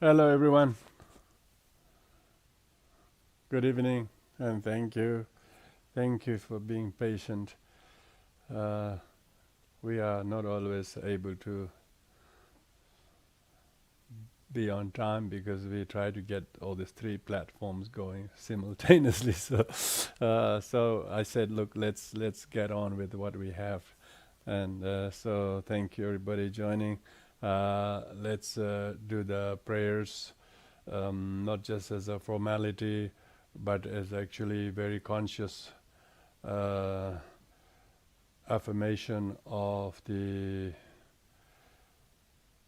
Hello, everyone. Good evening, and thank you. Thank you for being patient. Uh, we are not always able to be on time because we try to get all these three platforms going simultaneously. So I said, look, let's get on with what we have, and so thank you, everybody joining. Let's do the prayers, not just as a formality, but as actually very conscious uh, affirmation of the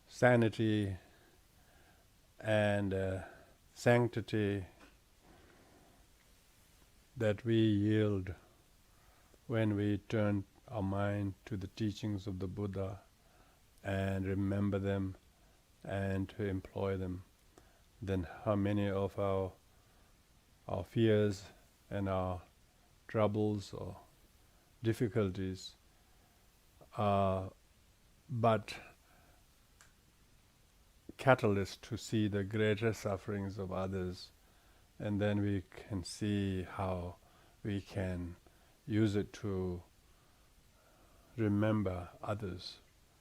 sanity and sanctity that we yield when we turn our mind to the teachings of the Buddha and remember them and to employ them. Then how many of our fears and our troubles or difficulties are but catalyst to see the greater sufferings of others, and then we can see how we can use it to remember others'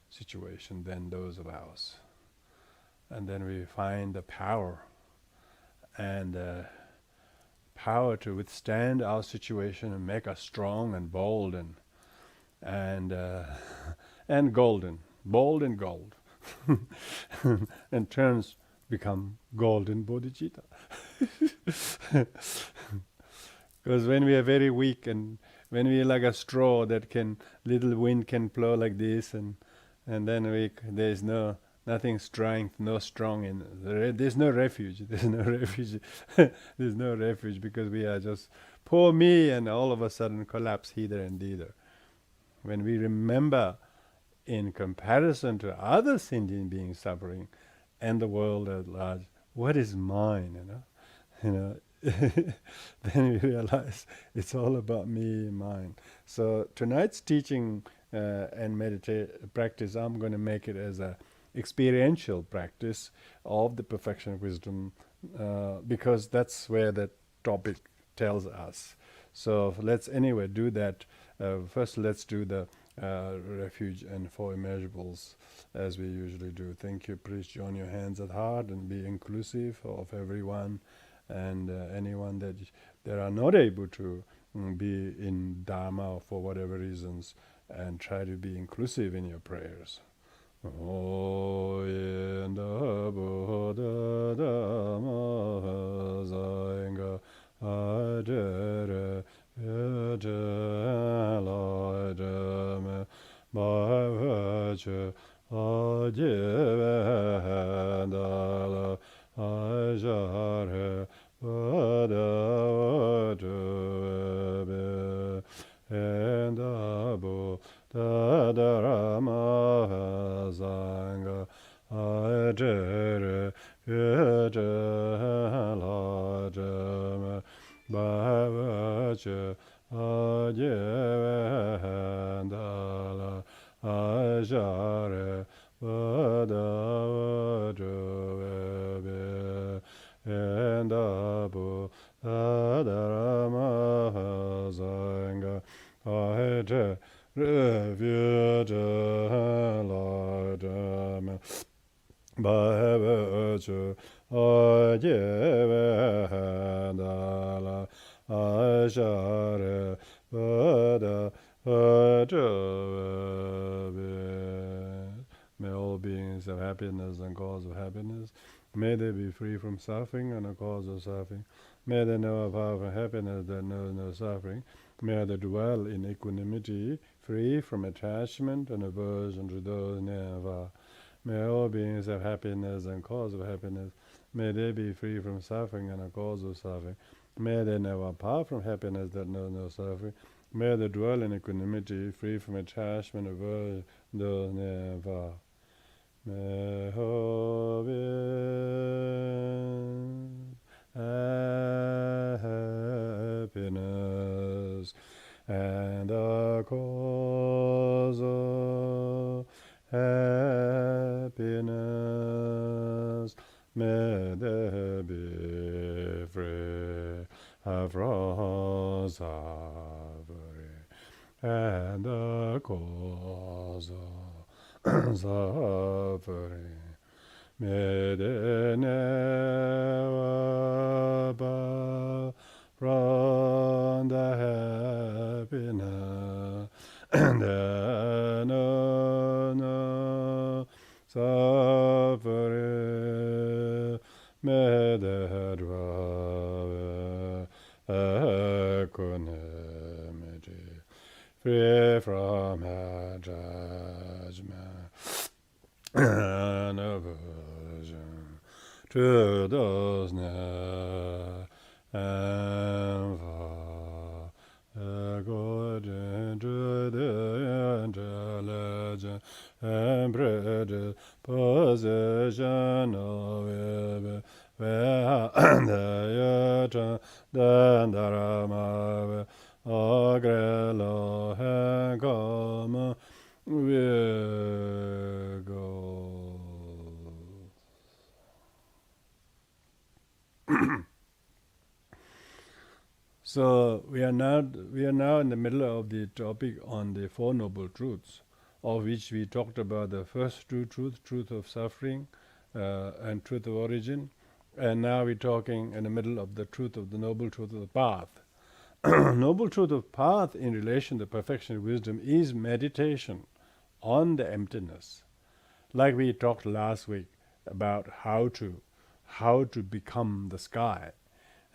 situation than those of ours. And then we find the power and power to withstand our situation and make us strong and bold and and golden, bold and gold, and turns become golden bodhicitta. Because when we are very weak and when we are like a straw that can, little wind can blow like this, and then there's nothing strength, no strong in, there's no refuge, there's no refuge, there's no refuge because we are just poor me, and all of a sudden collapse hither and thither. When we remember in comparison to other sentient beings suffering and the world at large, what is mine, you know, then we realize it's all about me and mine. So tonight's teaching and practice, I'm going to make it as a experiential practice of the perfection of wisdom, because that's where the topic tells us. So let's anyway do that. First, let's do the refuge and four immeasurables as we usually do. Thank you. Please join your hands at heart and be inclusive of everyone and anyone that are not able to be in Dharma for whatever reasons, and try to be inclusive in your prayers. O yenda Buddha Dhamma Sangha Ajere Yajala Bhavacha Ajivendala Ajare Vadavatuve Endabu Tadarama Sangha Ajere Yajala Bhavacha Ajivendala Ajare Vadavatuve Endabu Tadarama Sangha Ajere Refuge Ladam Bhavacha Ajivendala Ajare Vada May all beings have happiness and cause of happiness. May they be free from suffering and a cause of suffering. May they know a power of happiness that knows no suffering. May they dwell in equanimity, free from attachment and aversion to those near and far. May all beings have happiness and cause of happiness. May they be free from suffering and a cause of suffering. May they know apart from happiness that knows no suffering. May they dwell in equanimity, free from attachment, aversion, those near and far. May all beings have happiness and a cause of happiness. May be free from suffering and the cause of suffering. May they never bow from the happiness and no suffering. May they dwell equanimity, free from her judgment and aversion to those near and far, according to the intelligence and predisposition of it, where the yata dandarama agrelo and come will go. So we are now in the middle of the topic on the Four Noble Truths, of which we talked about the first two truths, truth of suffering and truth of origin, and now we're talking in the middle of the truth of the noble truth of the path. Noble truth of path in relation to perfection of wisdom is meditation on the emptiness, like we talked last week about how to become the sky,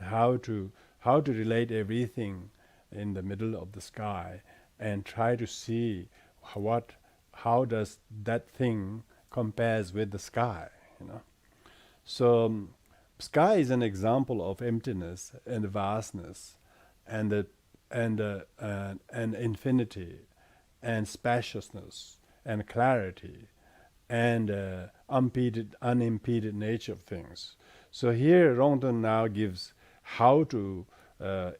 how to relate everything in the middle of the sky and try to see how does that thing compares with the sky, So sky is an example of emptiness and vastness and infinity and spaciousness and clarity and unimpeded nature of things. So here Rongton now gives how to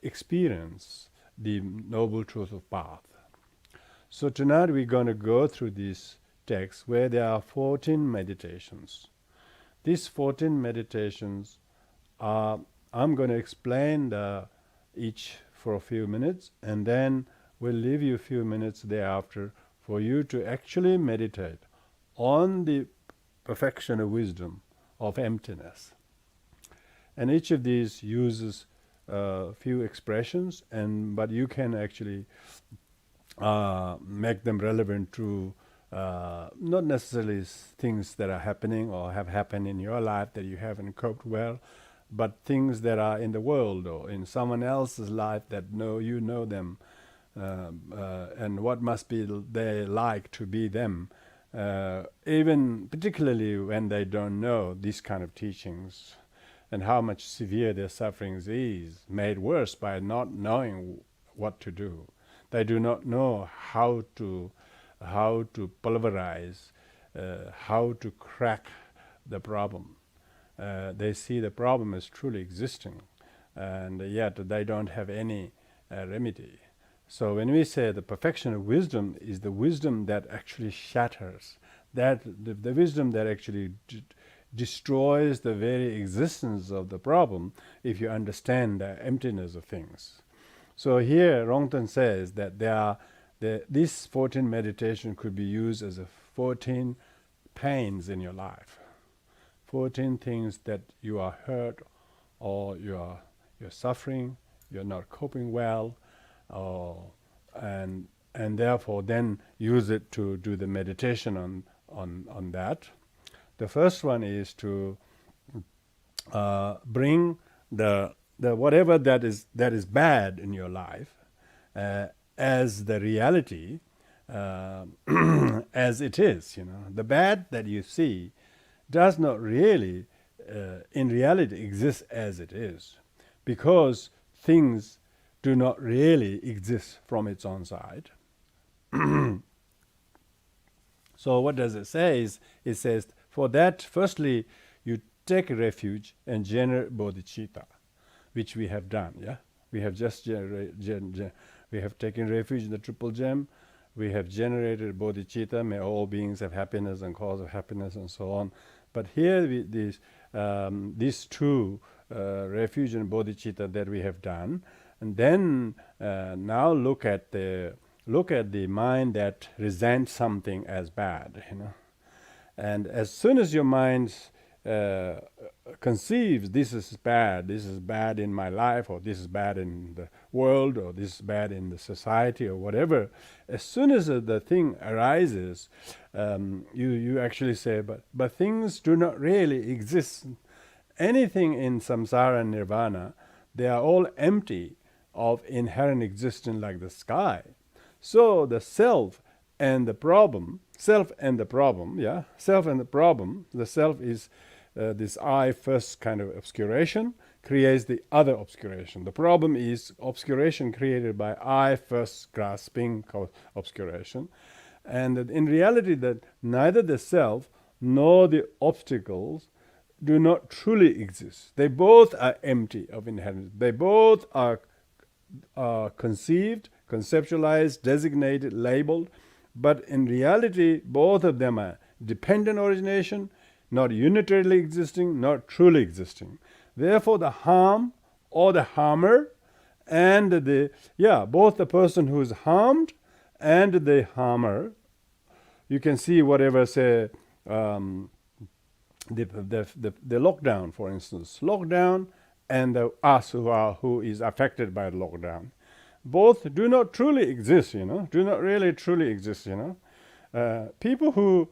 experience the noble truth of path. So tonight we're going to go through this text where there are 14 meditations. These 14 meditations are, I'm going to explain each for a few minutes, and then we'll leave you a few minutes thereafter for you to actually meditate on the perfection of wisdom, of emptiness. And each of these uses a few expressions, but you can actually make them relevant to not necessarily things that are happening or have happened in your life that you haven't coped well, but things that are in the world or in someone else's life that you know them, and what must be they like to be them, even particularly when they don't know these kind of teachings, and how much severe their sufferings is, made worse by not knowing what to do. They do not know how to pulverize, how to crack the problem. They see the problem as truly existing, and yet they don't have any remedy. So when we say the perfection of wisdom is the wisdom that actually shatters, that the wisdom that actually destroys the very existence of the problem if you understand the emptiness of things. So here Rongton says that this 14 meditation could be used as a 14 pains in your life, 14 things that you are hurt or you're suffering, you're not coping well, and therefore then use it to do the meditation on that. The first one is to bring the whatever that is bad in your life as the reality, as it is. The bad that you see does not really, in reality, exist as it is, because things do not really exist from its own side. So what does it say? It says, for that, firstly, you take refuge and generate bodhicitta, which we have done. Yeah, we have just we have taken refuge in the triple gem. We have generated bodhicitta. May all beings have happiness and cause of happiness and so on. But here, these two refuge and bodhicitta that we have done, and then now look at the mind that resents something as bad, and as soon as your mind conceives this is bad in my life, or this is bad in the world, or this is bad in the society, or whatever, as soon as the thing arises, you actually say, but things do not really exist. Anything in samsara and nirvana, they are all empty of inherent existence like the sky. So the self and the problem, the self is this I first kind of obscuration creates the other obscuration. The problem is obscuration created by I first grasping obscuration. And in reality that neither the self nor the obstacles do not truly exist. They both are empty of inherence. They both are conceived, conceptualized, designated, labeled, but in reality both of them are dependent origination, not unitarily existing, not truly existing. Therefore the harm or the harmer and both the person who is harmed and the harmer, you can see whatever, say, the lockdown, for instance, lockdown and the us who is affected by the lockdown, both do not truly exist, do not really truly exist, people who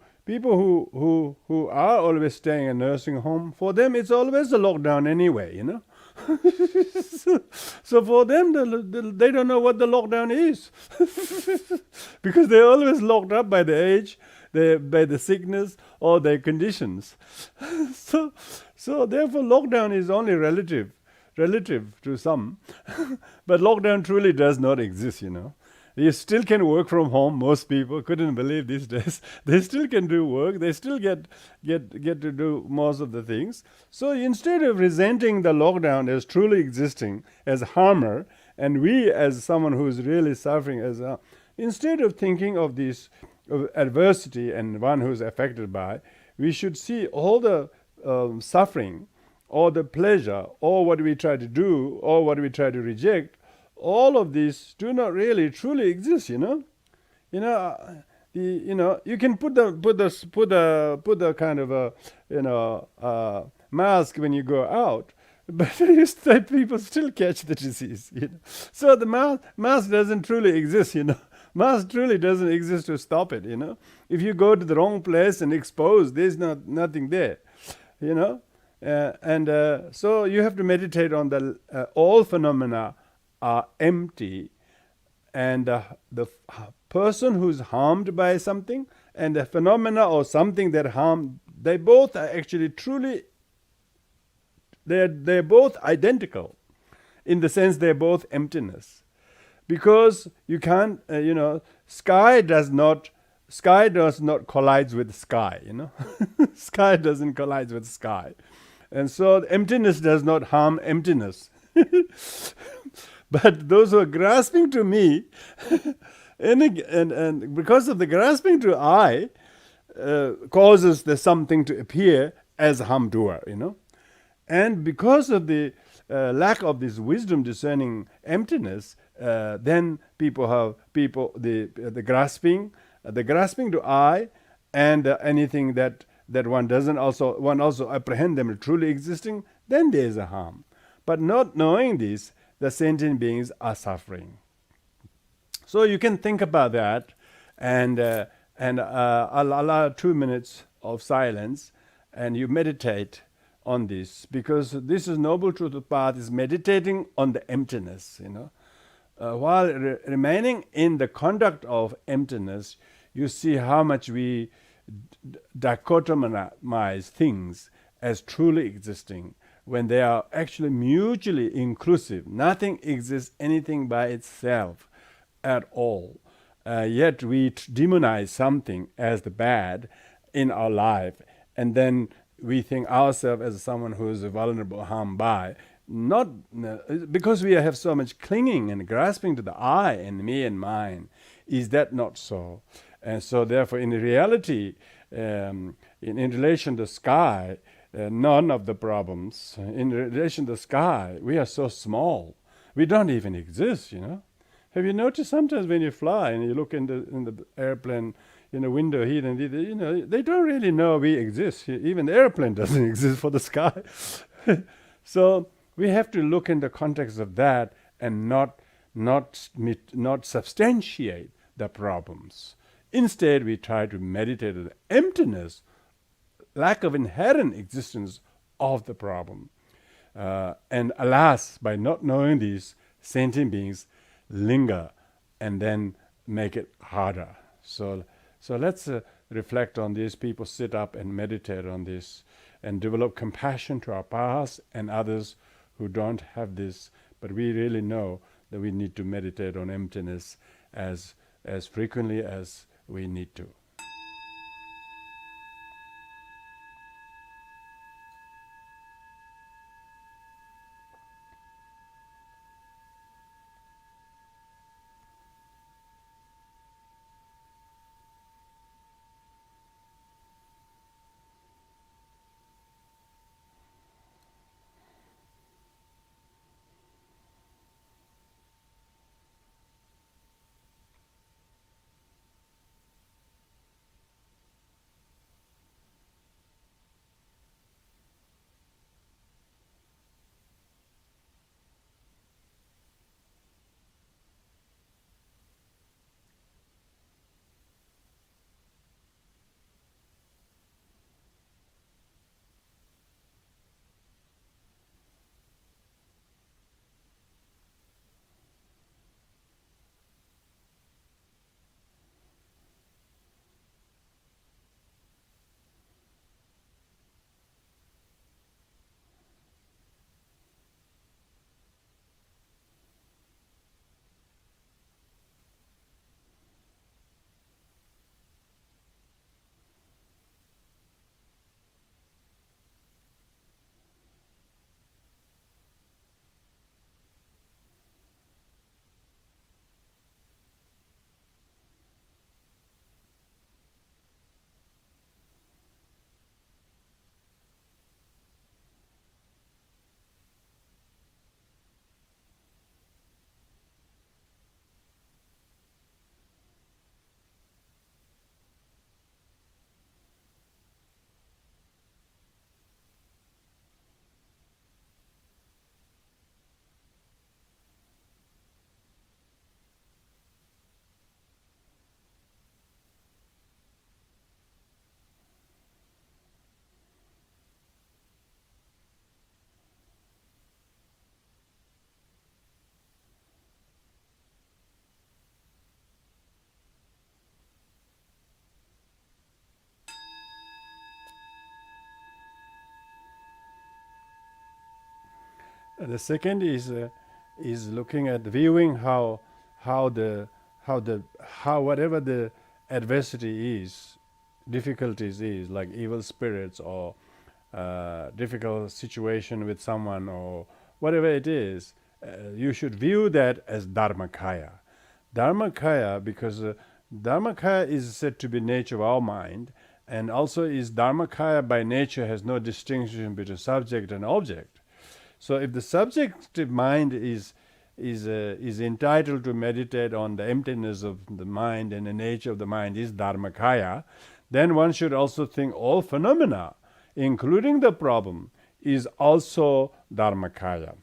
are always staying in a nursing home, for them it's always a lockdown anyway, so for them they don't know what the lockdown is because they're always locked up by the age, by the sickness or their conditions. So therefore lockdown is only relative to some, but lockdown truly does not exist, You still can work from home. Most people couldn't believe these days. They still can do work. They still get to do most of the things. So instead of resenting the lockdown as truly existing, as harmer, and we as someone who is really suffering, instead of thinking of this adversity and one who is affected by, we should see all the suffering, or the pleasure, or what we try to do, or what we try to reject. All of these do not really truly exist, You can put the kind of a mask when you go out, but people still catch the disease. So the mask doesn't truly exist. Mask truly doesn't exist to stop it. If you go to the wrong place and expose, there's nothing there. So you have to meditate on the all phenomena are empty, and the person who's harmed by something and the phenomena or something that harmed, they both are actually truly, they're both identical in the sense they're both emptiness, because you can't sky does not collide with sky. Sky doesn't collide with sky, and so emptiness does not harm emptiness. But those who are grasping to me, and because of the grasping to I, causes the something to appear as harm doer, And because of the lack of this wisdom discerning emptiness, then the grasping to I, and anything that one also apprehend them truly existing, then there is a harm. But not knowing this, the sentient beings are suffering. So you can think about that, and I'll allow 2 minutes of silence, and you meditate on this, because this is Noble Truth of Path is meditating on the emptiness. While remaining in the conduct of emptiness, you see how much we dichotomize things as truly existing, when they are actually mutually inclusive. Nothing exists anything by itself at all. Yet we demonize something as the bad in our life, and then we think ourselves as someone who is vulnerable, harmed by, not because we have so much clinging and grasping to the I and me and mine. Is that not so? And so therefore in reality, in relation to sky, none of the problems. In relation to the sky, we are so small. We don't even exist, Have you noticed sometimes when you fly and you look in the airplane, in a window here and there, they don't really know we exist. Even the airplane doesn't exist for the sky. So we have to look in the context of that and not substantiate the problems. Instead, we try to meditate on the emptiness, lack of inherent existence of the problem. And alas, by not knowing these, sentient beings linger and then make it harder. So let's reflect on this. People sit up and meditate on this and develop compassion to our past and others who don't have this. But we really know that we need to meditate on emptiness as frequently as we need to. The second is looking at viewing how whatever the adversity is, difficulties is, like evil spirits or difficult situation with someone or whatever it is, you should view that as dharmakaya. Dharmakaya, because dharmakaya is said to be nature of our mind, and also is dharmakaya by nature has no distinction between subject and object. So if the subjective mind is entitled to meditate on the emptiness of the mind and the nature of the mind is dharmakaya, then one should also think all phenomena, including the problem, is also dharmakaya.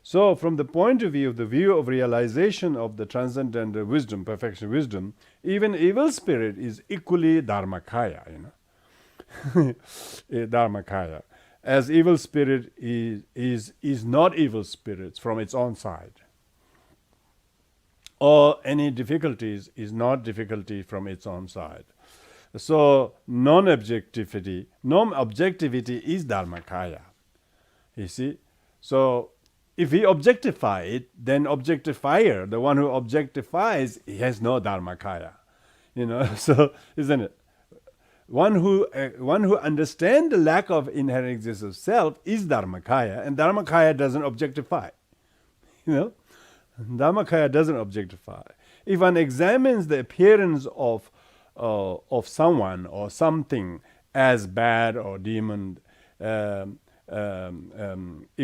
So from the point of view, the view of realization of the transcendental wisdom, perfection wisdom, even evil spirit is equally dharmakaya, dharmakaya. As evil spirit is not evil spirits from its own side. Or any difficulties is not difficulty from its own side. So non-objectivity is dharmakaya. You see? So if we objectify it, then objectifier, the one who objectifies, he has no dharmakaya. So isn't it? One who understands the lack of inherent existence of self is dharmakaya, and dharmakaya doesn't objectify. Dharmakaya doesn't objectify. If one examines the appearance of someone or something as bad or demon, if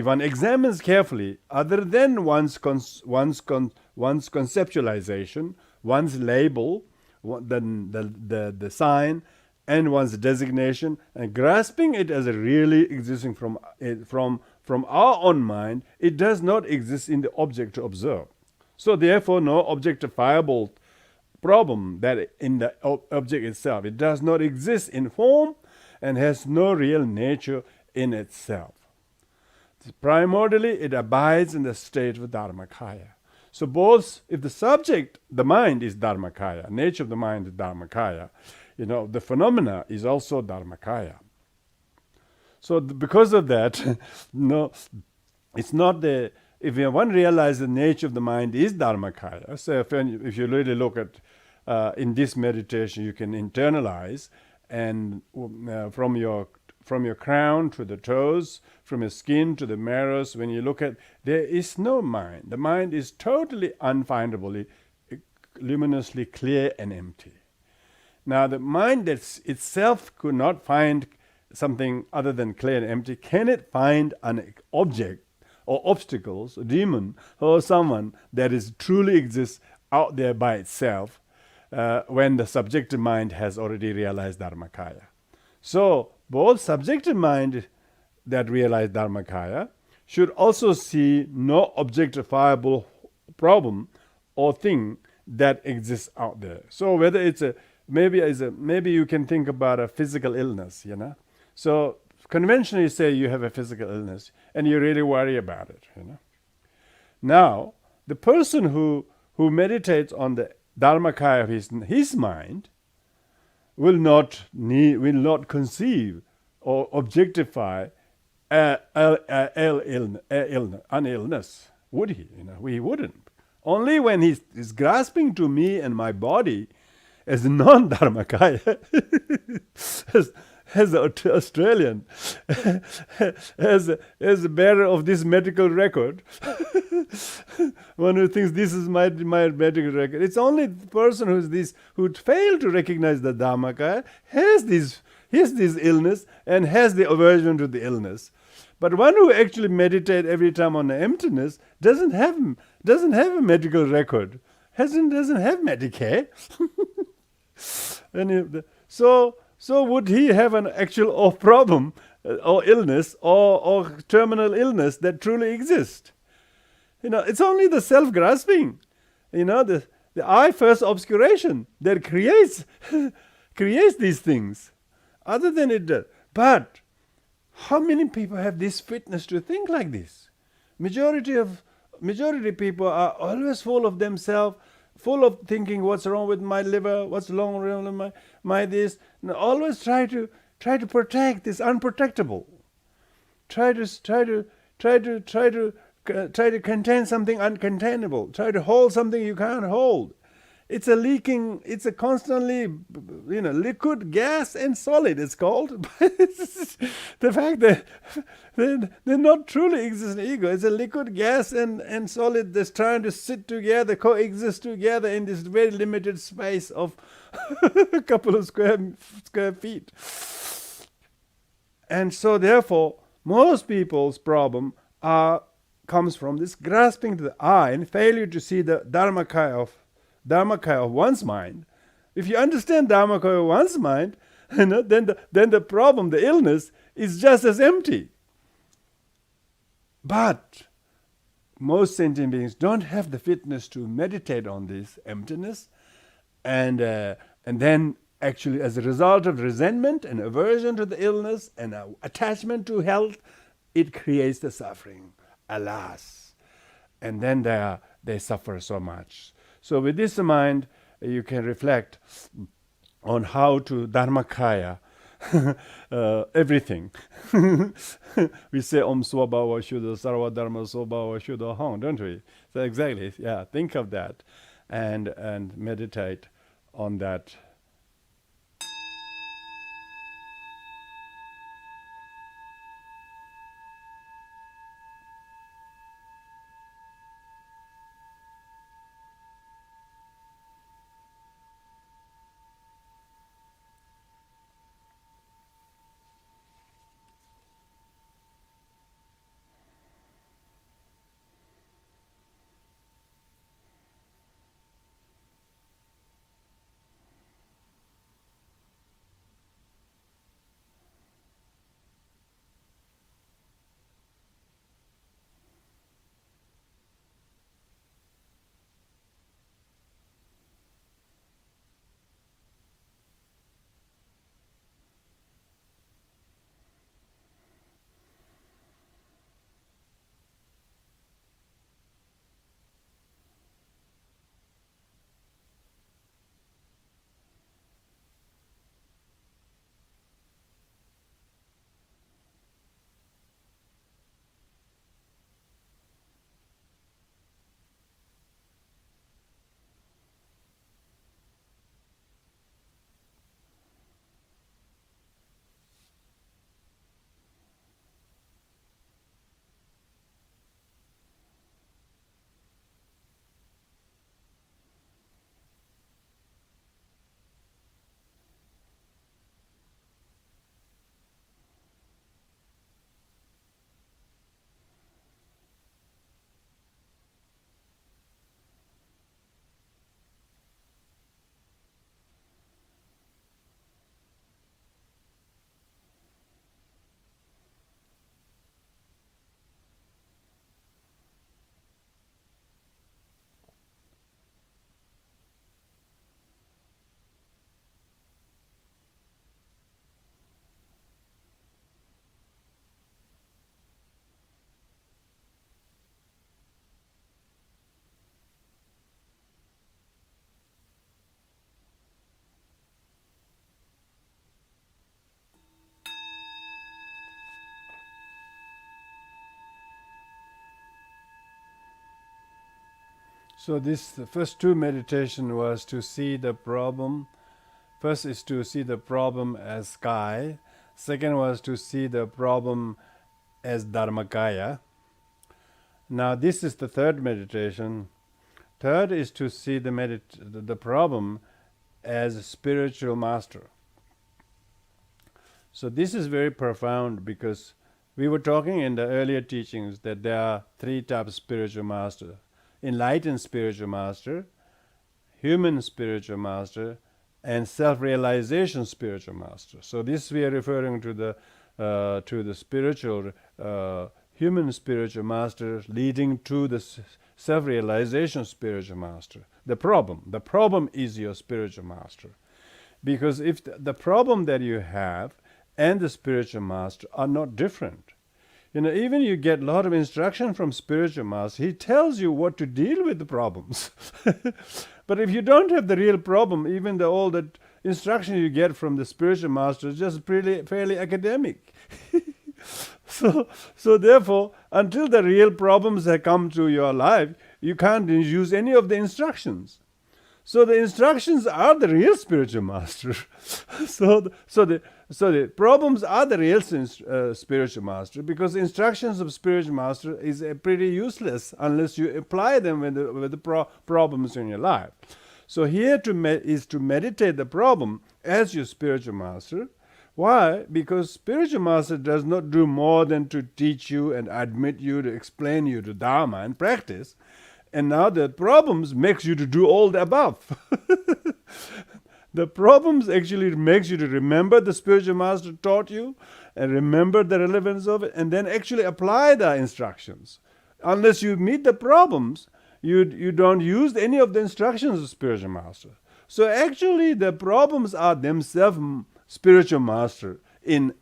one examines carefully, other than one's conceptualization, one's label, the sign, and one's designation, and grasping it as a really existing from our own mind, it does not exist in the object to observe. So therefore, no objectifiable problem that in the object itself. It does not exist in form and has no real nature in itself. Primordially, it abides in the state of Dharmakaya. So both, if the subject, the mind is Dharmakaya, nature of the mind is Dharmakaya, the phenomena is also Dharmakaya. So because of that, it's not if one realizes the nature of the mind is Dharmakaya, so if you really look at, in this meditation, you can internalize, and from your crown to the toes, from your skin to the marrows, when you look at, there is no mind. The mind is totally unfindably, luminously clear and empty. Now, the mind that itself could not find something other than clear and empty, can it find an object or obstacles, a demon, or someone that is truly exists out there by itself when the subjective mind has already realized Dharmakaya? So, both subjective mind that realize Dharmakaya should also see no objectifiable problem or thing that exists out there. So whether it's maybe you can think about a physical illness, So conventionally say you have a physical illness and you really worry about it, Now, the person who meditates on the Dharmakaya of his mind will not conceive or objectify an illness, would he? He wouldn't. Only when he's grasping to me and my body as non-Dharmakaya, as an Australian, as a bearer of this medical record, one who thinks this is my medical record. It's only the person who failed to recognize the Dharmakaya has this illness and has the aversion to the illness. But one who actually meditates every time on the emptiness doesn't have a medical record, doesn't have Medicare. So would he have an actual problem or illness or terminal illness that truly exists? It's only the self-grasping, the I first obscuration that creates these things. Other than it does. But how many people have this fitness to think like this? Majority people are always full of themselves, full of thinking what's wrong with my liver, what's wrong with my this. And always try to protect this unprotectable. Try to contain something uncontainable. Try to hold something you can't hold. It's a constantly, liquid, gas, and solid, it's called. The fact that they're not truly existing ego. It's a liquid, gas, and solid that's trying to sit together, coexist together in this very limited space of a couple of square feet. And so, therefore, most people's problem comes from this grasping to the I and failure to see the Dharmakaya of one's mind. If you understand Dharmakaya of one's mind, then the problem, the illness, is just as empty. But most sentient beings don't have the fitness to meditate on this emptiness, and then actually, as a result of resentment and aversion to the illness and attachment to health, it creates the suffering. Alas, and then they suffer so much. So with this in mind, you can reflect on how to Dharmakaya everything. We say Om Swabhava Shuddha Sarva Dharma Swabhava Shuddha Hong, don't we? So exactly, think of that and meditate on that. So the first two meditation was to see the problem. First is to see the problem as sky. Second was to see the problem as Dharmakaya. Now this is the third meditation. Third is to see the problem as a spiritual master. So this is very profound, because we were talking in the earlier teachings that there are three types of spiritual master: enlightened spiritual master, human spiritual master, and self-realization spiritual master. So this we are referring to the spiritual human spiritual master leading to the self-realization spiritual master. The problem is your spiritual master, because if the problem that you have and the spiritual master are not different, even you get a lot of instruction from spiritual master. He tells you what to deal with the problems. But if you don't have the real problem, even all the instruction you get from the spiritual master is just fairly academic. So therefore, until the real problems have come to your life, you can't use any of the instructions. So the instructions are the real spiritual master. So the problems are the real spiritual master, because instructions of spiritual master is pretty useless unless you apply them with the problems in your life. So here is to meditate the problem as your spiritual master. Why? Because spiritual master does not do more than to teach you and admit you, to explain you to Dharma and practice. And now the problems makes you to do all the above. The problems actually makes you to remember the spiritual master taught you and remember the relevance of it, and then actually apply the instructions. Unless you meet the problems, you don't use any of the instructions of spiritual master. So actually the problems are themselves spiritual master in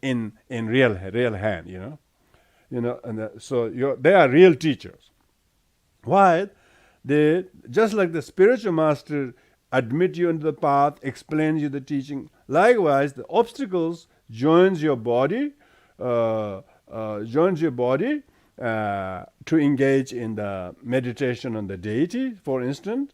real hand, and so they are real teachers. Why? They, just like the spiritual master admit you into the path, explains you the teaching, likewise the obstacles joins your body to engage in the meditation on the deity, for instance,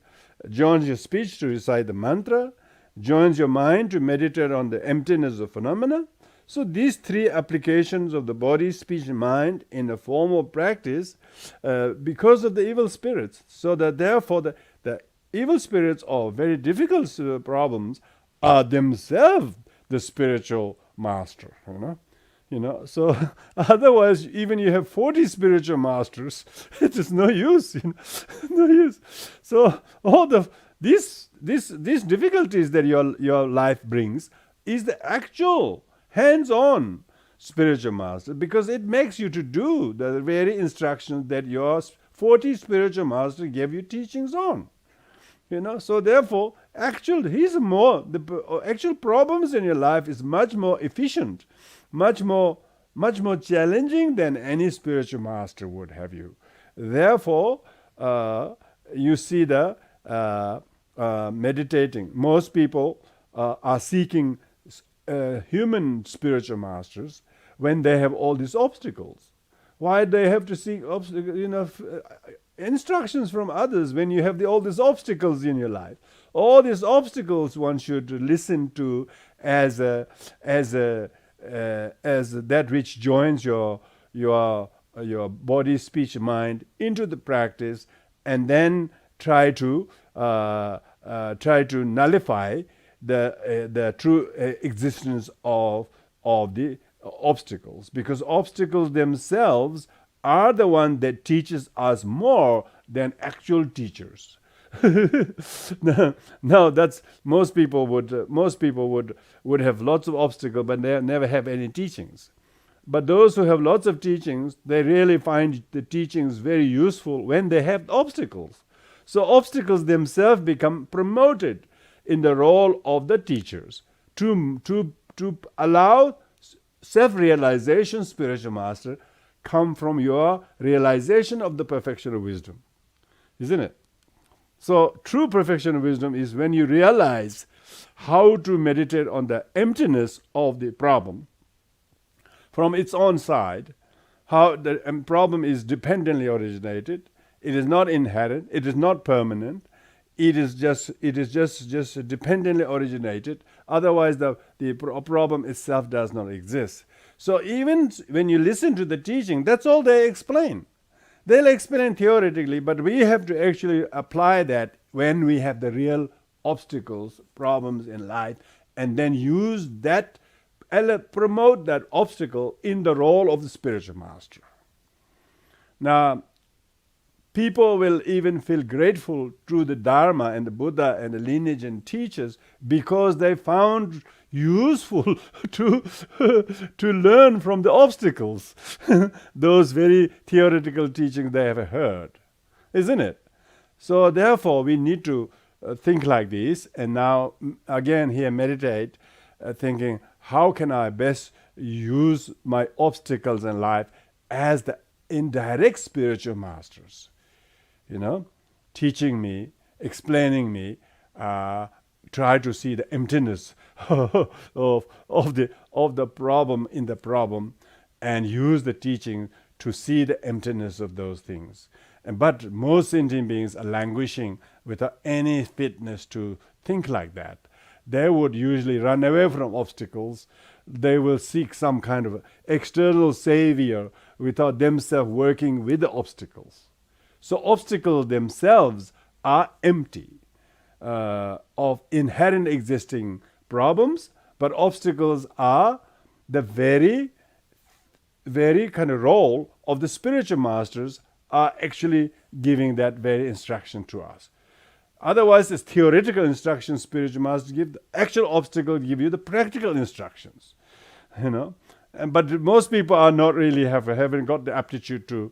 joins your speech to recite the mantra, joins your mind to meditate on the emptiness of phenomena. So these three applications of the body, speech, and mind in a form of practice, because of the evil spirits, so that therefore the evil spirits or very difficult problems are themselves the spiritual master. So otherwise, even you have 40 spiritual masters, it is no use. No use. So all these difficulties that your life brings is the actual hands-on spiritual master, because it makes you to do the very instructions that your 40 spiritual master gave you teachings on. So therefore, the actual problems in your life is much more efficient, much more challenging than any spiritual master would have you. Therefore, you see the meditating. Most people are seeking human spiritual masters when they have all these obstacles. Why they have to seek instructions from others when you have all these obstacles in your life? All these obstacles one should listen to as that which joins your body, speech, mind into the practice, and then try to nullify the true existence of the obstacles, because obstacles themselves are the one that teaches us more than actual teachers. Now that's most people would have lots of obstacles, but they never have any teachings. But those who have lots of teachings, they really find the teachings very useful when they have obstacles. So obstacles themselves become promoted in the role of the teachers to allow self-realization, spiritual master, come from your realization of the perfection of wisdom. Isn't it? So true perfection of wisdom is when you realize how to meditate on the emptiness of the problem from its own side, how the problem is dependently originated, It is not inherent. It is not permanent. It is just dependently originated. Otherwise, the problem itself does not exist. So even when you listen to the teaching, that's all they explain. They'll explain theoretically, but we have to actually apply that when we have the real obstacles, problems in life, and then use that, promote that obstacle in the role of the spiritual master. Now, people will even feel grateful to the Dharma and the Buddha and the lineage and teachers because they found useful to learn from the obstacles, those very theoretical teachings they have heard, isn't it? So therefore, we need to think like this, and now again here meditate, thinking, how can I best use my obstacles in life as the indirect spiritual masters? Teaching me, explaining me, try to see the emptiness of the problem in the problem, and use the teaching to see the emptiness of those things. But most sentient beings are languishing without any fitness to think like that. They would usually run away from obstacles. They will seek some kind of external savior without themselves working with the obstacles. So obstacles themselves are empty of inherent existing problems, but obstacles are the very, very kind of role of the spiritual masters are actually giving that very instruction to us. Otherwise, it's theoretical instructions spiritual masters give. The actual obstacle give you the practical instructions, But most people are not really haven't got the aptitude to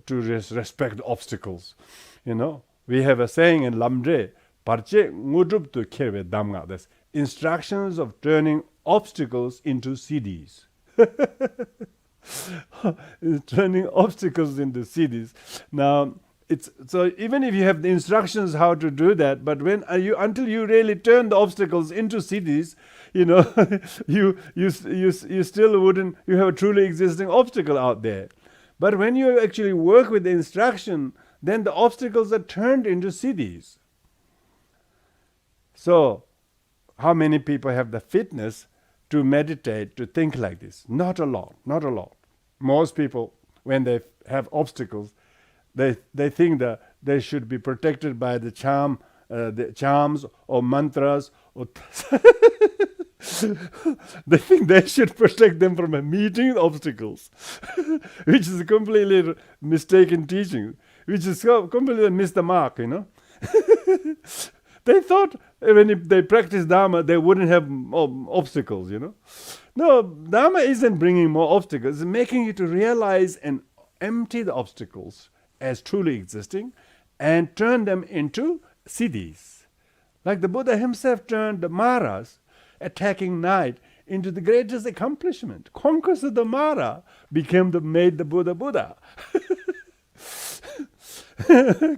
respect the obstacles. We have a saying in Lamdre, "Parche ngudup tu kerwe damga." That's instructions of turning obstacles into CDs. Turning obstacles into CDs. Now, so even if you have the instructions how to do that, but until you really turn the obstacles into CDs, you still wouldn't. You have a truly existing obstacle out there. But when you actually work with the instruction, then the obstacles are turned into CDs. So, how many people have the fitness to meditate, to think like this? Not a lot. Most people, when they have obstacles, they think that they should be protected by the charms or mantras, or they think they should protect them from meeting obstacles, which is a completely mistaken teaching, which is completely missed the mark, They thought when they practice Dharma, they wouldn't have obstacles, No, Dharma isn't bringing more obstacles. It's making you to realize and empty the obstacles as truly existing and turn them into siddhis. Like the Buddha himself turned the Maras, attacking night, into the greatest accomplishment. Conquest of the Mara made the Buddha Buddha.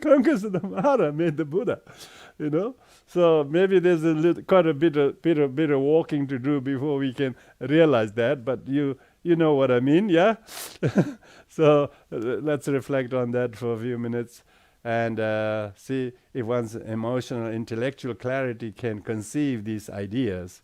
Conquest of the Mara made the Buddha. So maybe there's quite a bit of walking to do before we can realize that, but you know what I mean, yeah? So let's reflect on that for a few minutes and see if one's emotional, intellectual clarity can conceive these ideas.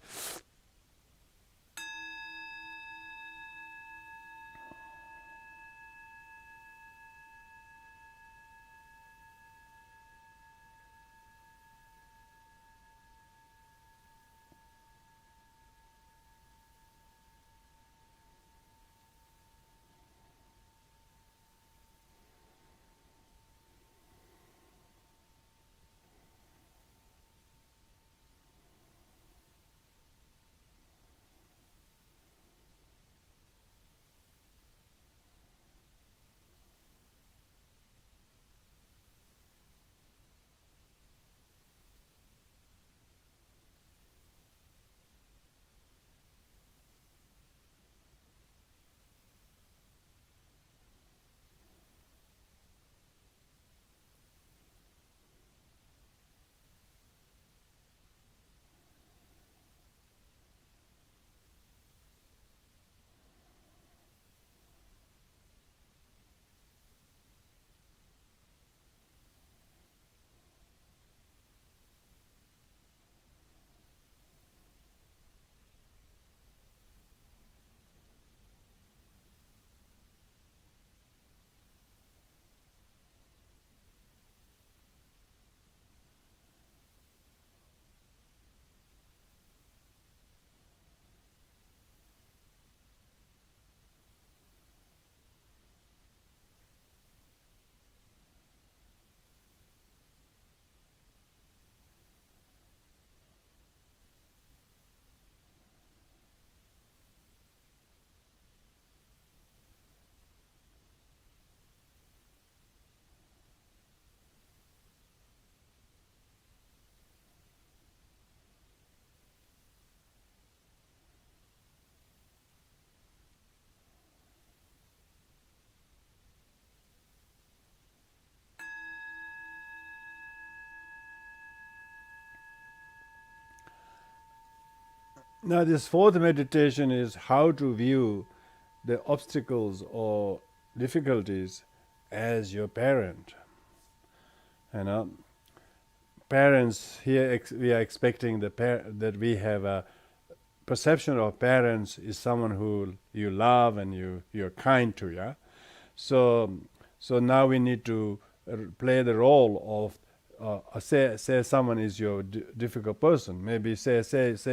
Now this fourth meditation is how to view the obstacles or difficulties as your parent. Parents here, we are expecting that we have a perception of parents is someone who you love and you're kind to, yeah. So now we need to play the role of say someone is your difficult person. Maybe say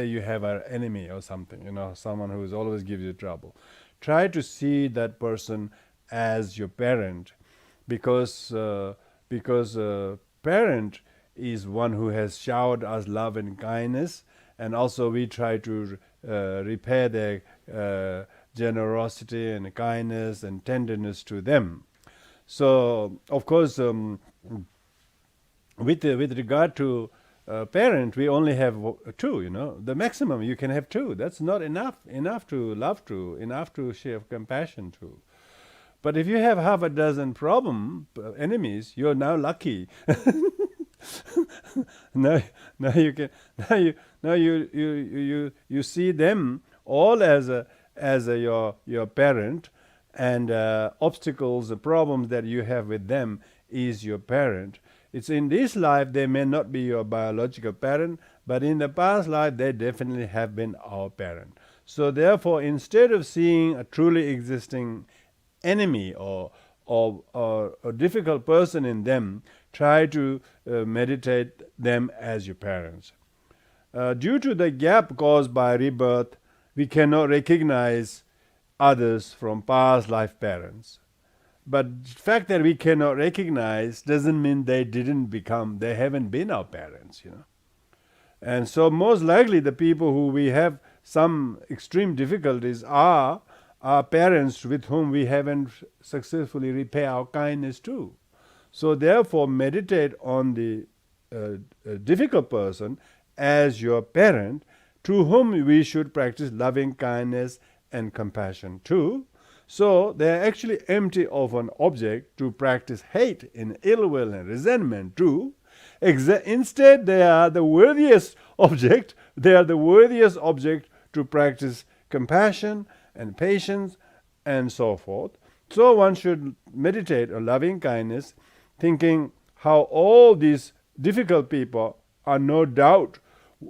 you have an enemy or something, someone who always gives you trouble. Try to see that person as your parent, because parent is one who has showered us love and kindness, and also we try to repay their generosity and kindness and tenderness to them. So, of course, with regard to parent, we only have two. The maximum you can have two. That's not enough to love to, enough to share compassion to. But if you have half a dozen enemies, you're now lucky. now you can you see them all as your parent, and obstacles, the problems that you have with them is your parent. It's in this life they may not be your biological parent, but in the past life they definitely have been our parent. So therefore, instead of seeing a truly existing enemy or a difficult person in them, try to meditate them as your parents. Due to the gap caused by rebirth, we cannot recognize others from past life parents. But the fact that we cannot recognize doesn't mean they haven't been our parents, And so most likely the people who we have some extreme difficulties are our parents with whom we haven't successfully repaid our kindness to. So therefore, meditate on the difficult person as your parent, to whom we should practice loving kindness and compassion too. So they are actually empty of an object to practice hate and ill will and resentment too. Instead, they are the worthiest object. They are the worthiest object to practice compassion and patience and so forth. So one should meditate on loving kindness, thinking how all these difficult people are no doubt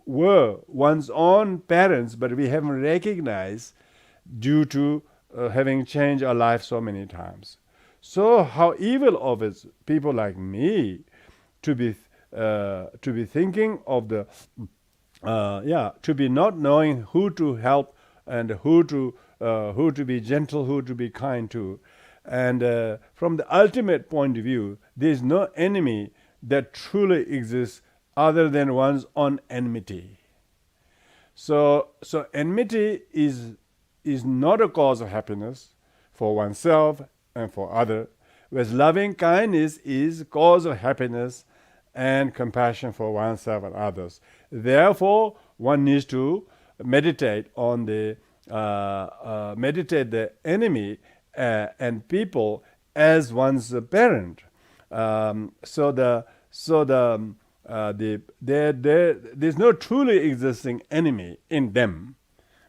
were one's own parents, but we haven't recognized due to having changed our life so many times. So how evil of it, people like me, to be thinking of to be not knowing who to help and who to be gentle, who to be kind to. And from the ultimate point of view, there is no enemy that truly exists other than one's own enmity. So enmity is not a cause of happiness for oneself and for others, whereas loving kindness is cause of happiness and compassion for oneself and others. Therefore, one needs to meditate on the enemy and people as one's parent. There's no truly existing enemy in them,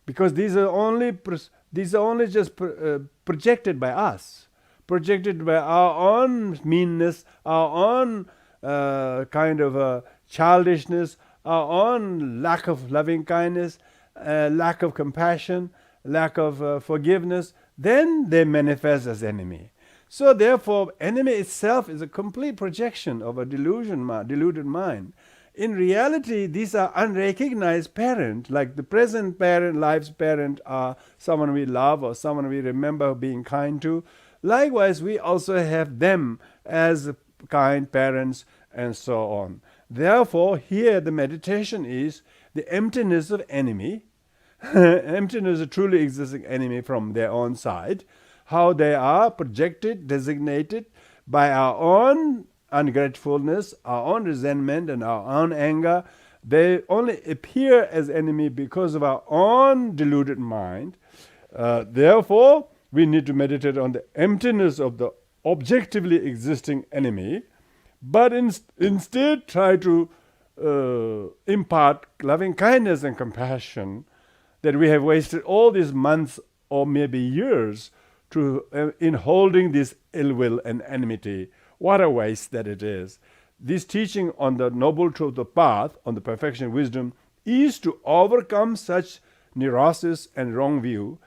because these are only just projected by us, projected by our own meanness, our own kind of childishness, our own lack of loving kindness, lack of compassion, lack of forgiveness. Then they manifest as enemy. So therefore, enemy itself is a complete projection of a deluded mind. In reality, these are unrecognized parents, like the present parent, life's parent, are someone we love or someone we remember being kind to. Likewise, we also have them as kind parents and so on. Therefore, here the meditation is the emptiness of enemy, emptiness of truly existing enemy from their own side, how they are projected, designated by our own ungratefulness, our own resentment and our own anger. They only appear as enemy because of our own deluded mind. Therefore, we need to meditate on the emptiness of the objectively existing enemy, but instead try to impart loving kindness and compassion that we have wasted all these months or maybe years in holding this ill will and enmity. What a waste that it is. This teaching on the Noble Truth of Path, on the perfection of wisdom, is to overcome such neurosis and wrong view,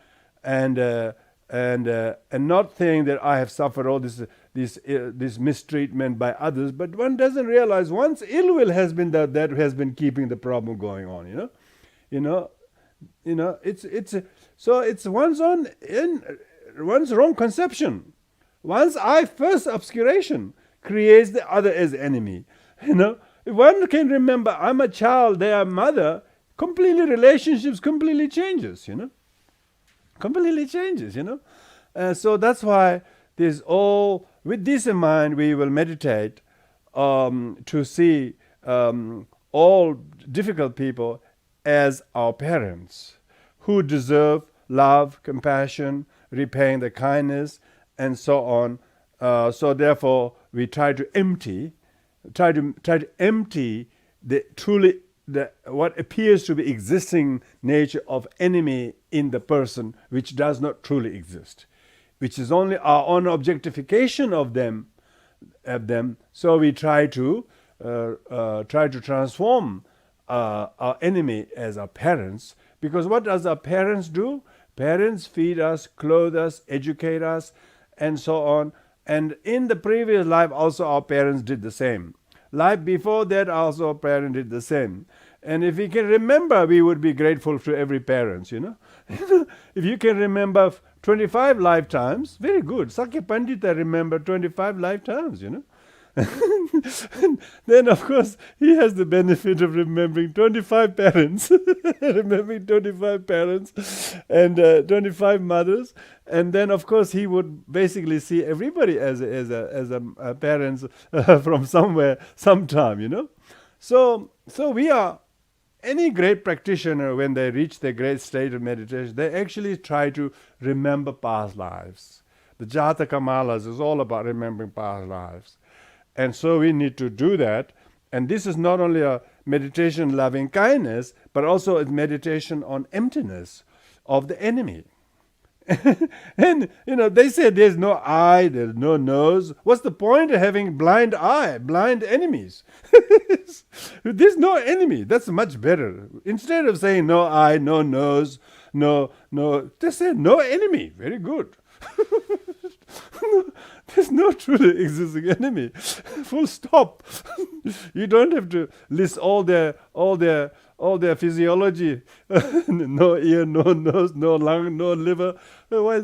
and not saying that I have suffered all this mistreatment by others, but one doesn't realize once ill will has been that has been keeping the problem going on. It's one's wrong conception. One's I first obscuration creates the other as enemy. If one can remember, I'm a child, they are mother, completely relationships completely changes. Completely changes. So that's why with this in mind, we will meditate to see all difficult people as our parents who deserve love, compassion, repaying the kindness, and so on. So therefore, we try to empty what appears to be existing nature of enemy in the person, which does not truly exist, which is only our own objectification of them. So we try to transform our enemy as our parents, because what does our parents do? Parents feed us, clothe us, educate us, and so on. And in the previous life also our parents did the same. Life before that also our parents did the same. And if we can remember, we would be grateful to every parent, If you can remember 25 lifetimes, very good. Sakya Pandita remembered 25 lifetimes, Then, of course, he has the benefit of remembering 25 parents, remembering 25 parents and 25 mothers. And then, of course, he would basically see everybody as a parents from somewhere, sometime, So we are, any great practitioner, when they reach the great state of meditation, they actually try to remember past lives. The Jataka Malas is all about remembering past lives. And so we need to do that. And this is not only a meditation loving kindness, but also a meditation on emptiness of the enemy. And, they say there's no eye, there's no nose. What's the point of having blind eye, blind enemies? There's no enemy. That's much better. Instead of saying no eye, no nose, no, just say no enemy. Very good. There's no truly existing enemy. Full stop. You don't have to list all their physiology. No ear, no nose, no lung, no liver. Why?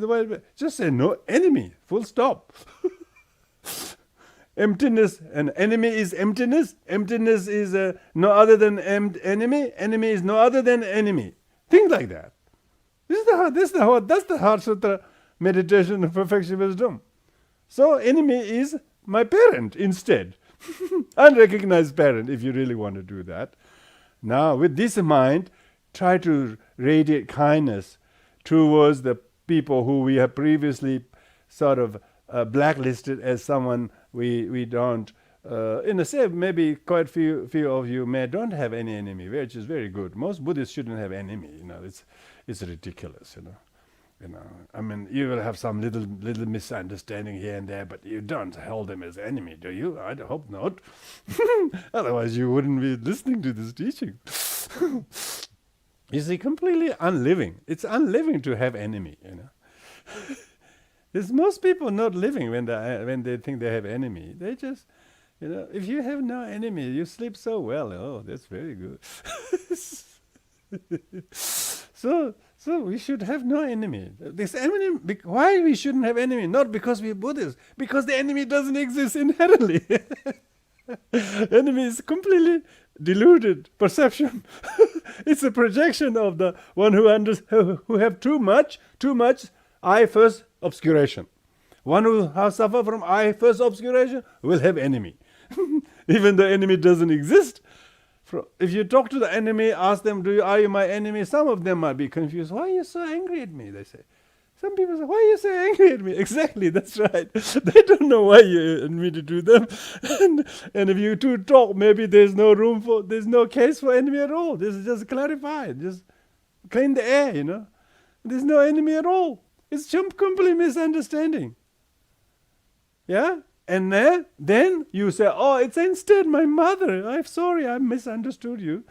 Just say no enemy. Full stop. Emptiness, and enemy is emptiness. Emptiness is no other than enemy. Enemy is no other than enemy. Things like that. That's the Heart Sutra meditation of perfection wisdom. So enemy is my parent instead. Unrecognized parent, if you really want to do that. Now, with this in mind, try to radiate kindness towards the people who we have previously sort of blacklisted as someone we don't. In the same, maybe quite few of you don't have any enemy, which is very good. Most Buddhists shouldn't have enemy. It's ridiculous. I mean, you will have some little misunderstanding here and there, but you don't hold them as enemy, do you? I hope not. Otherwise, you wouldn't be listening to this teaching. You see, completely unliving. It's unliving to have enemy. There's most people not living when they think they have enemy. They just, if you have no enemy, you sleep so well. Oh, that's very good. So we should have no enemy. This enemy. Why we shouldn't have enemy? Not because we're Buddhists. Because the enemy doesn't exist inherently. Enemy is completely deluded perception. It's a projection of the one who have too much I first obscuration. One who has suffered from I first obscuration will have enemy. Even though enemy doesn't exist. If you talk to the enemy, ask them, are you my enemy? Some of them might be confused. Why are you so angry at me? They say. Some people say, why are you so angry at me? Exactly, that's right. They don't know why you admitted to them. And if you two talk, maybe there's no case for enemy at all. This is just clarified. Just clean the air, you know. There's no enemy at all. It's complete misunderstanding. Yeah? And then you say, oh, it's instead my mother. I'm sorry, I misunderstood you.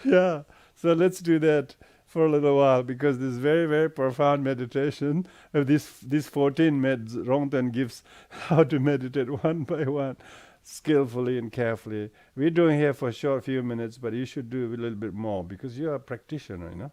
Yeah. So let's do that for a little while, because this very, very profound meditation of these 14 meds, Rongton gives how to meditate one by one, skillfully and carefully. We're doing here for a short few minutes, but you should do a little bit more because you're a practitioner, you know.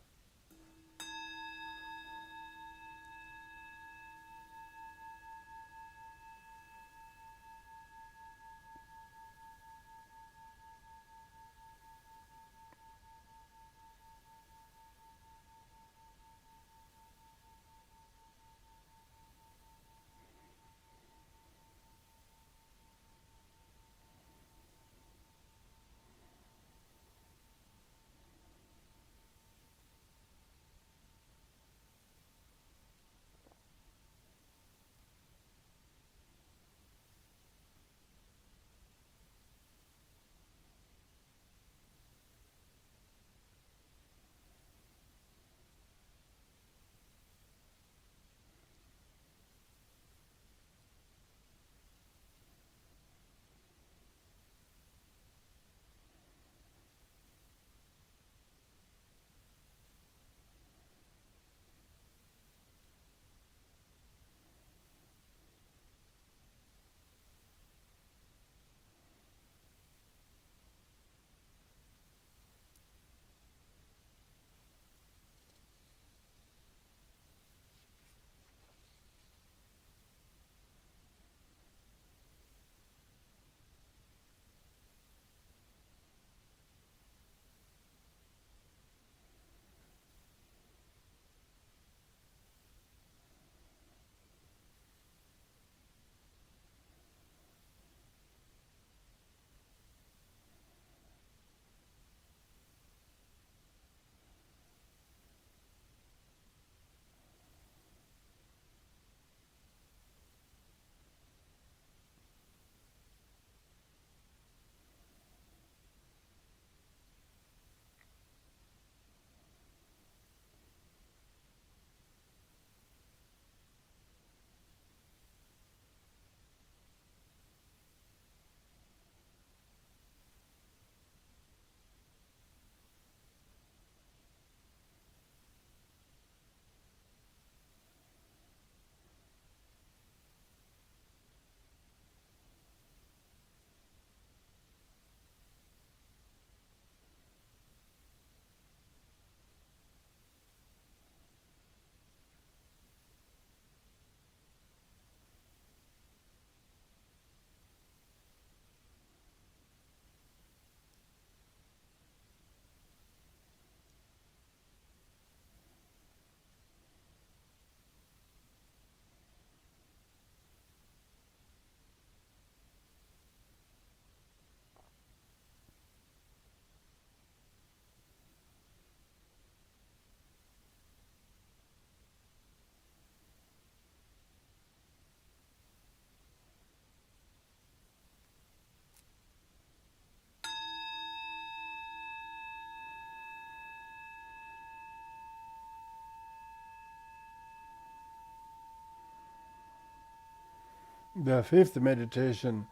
The fifth meditation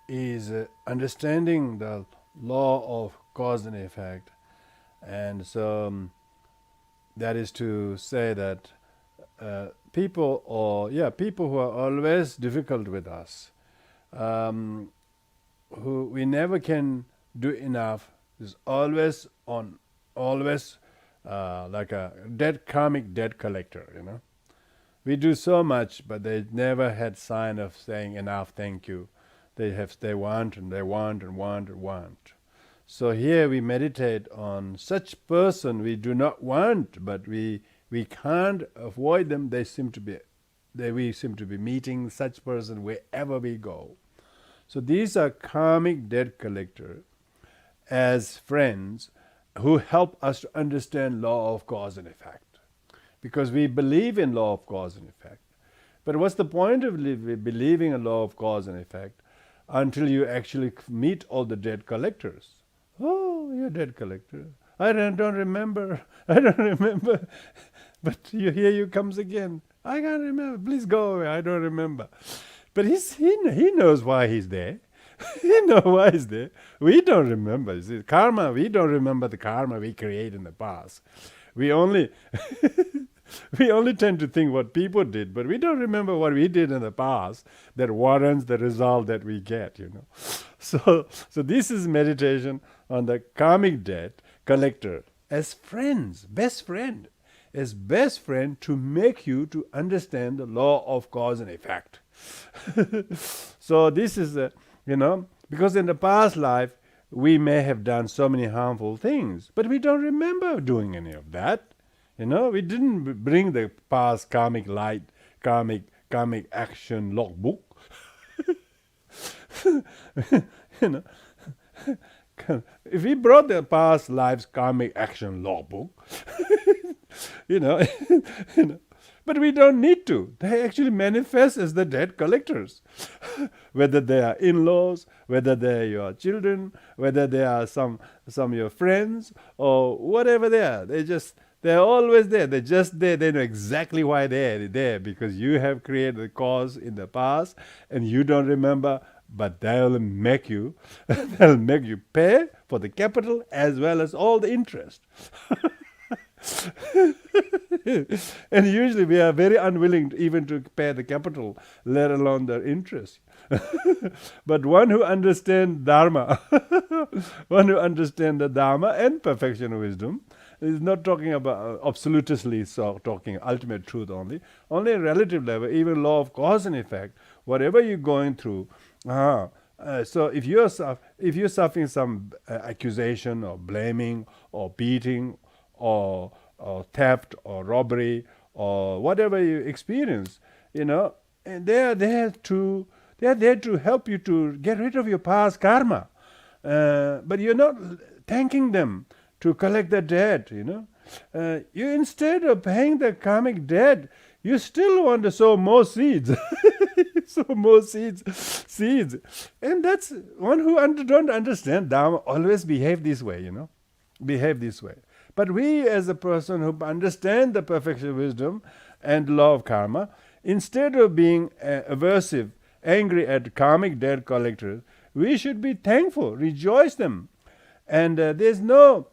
is understanding the law of cause and effect. And so that is to say that people who are always difficult with us, who we never can do enough, is always like a karmic debt collector, you know. We do so much, but they never had sign of saying enough, thank you. They want and they want and want and want. So here we meditate on such person we do not want, but we can't avoid them. We seem to be meeting such person wherever we go. So these are karmic debt collectors as friends who help us to understand law of cause and effect. Because we believe in law of cause and effect. But what's the point of believing in law of cause and effect until you actually meet all the debt collectors? Oh, you're a debt collector. I don't remember. I don't remember. But here you comes again. I can't remember. Please go away. I don't remember. But he knows why he's there. He knows why he's there. We don't remember. See, karma, we don't remember the karma we create in the past. We only we only tend to think what people did, but we don't remember what we did in the past that warrants the result that we get, So this is meditation on the karmic debt collector as friends, best friend. As best friend to make you to understand the law of cause and effect. So this is, because in the past life, we may have done so many harmful things, but we don't remember doing any of that. We didn't bring the past karmic light, karmic action logbook. If we brought the past life's karmic action logbook, but we don't need to. They actually manifest as the debt collectors. Whether they are in-laws, whether they are your children, whether they are some of your friends, or whatever they are. They're always there. They're just there. They know exactly why they're there, because you have created the cause in the past and you don't remember, but they'll make you pay for the capital as well as all the interest. And usually we are very unwilling even to pay the capital, let alone the interest. But one who understands Dharma, one who understands the Dharma and perfection of wisdom, is not talking about absolutely, so talking ultimate truth only a relative level, even law of cause and effect, whatever you're going through. So if you're suffering some accusation or blaming or beating or theft or robbery or whatever you experience, and they're there to help you to get rid of your past karma. But you're not thanking them to collect the debt, You instead of paying the karmic debt, you still want to sow more seeds. Sow more seeds. And that's one who don't understand Dharma always behave this way, Behave this way. But we, as a person who understand the perfection of wisdom and law of karma, instead of being aversive, angry at karmic debt collectors, we should be thankful, rejoice them. And there's no,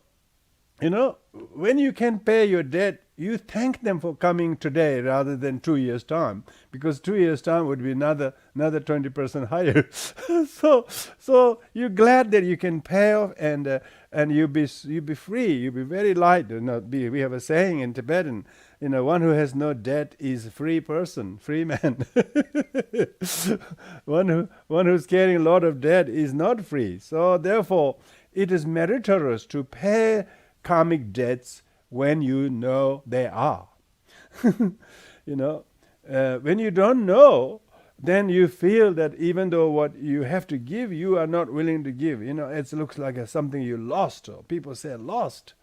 when you can pay your debt, you thank them for coming today rather than 2 years' time, because 2 years' time would be another 20% higher. So you're glad that you can pay off, and you be free. You be very light. We have a saying in Tibetan, one who has no debt is a free person, free man. One who's carrying a lot of debt is not free. So therefore, it is meritorious to pay karmic debts when you know they are. When you don't know, then you feel that even though what you have to give, you are not willing to give. It looks like something you lost, or people say lost.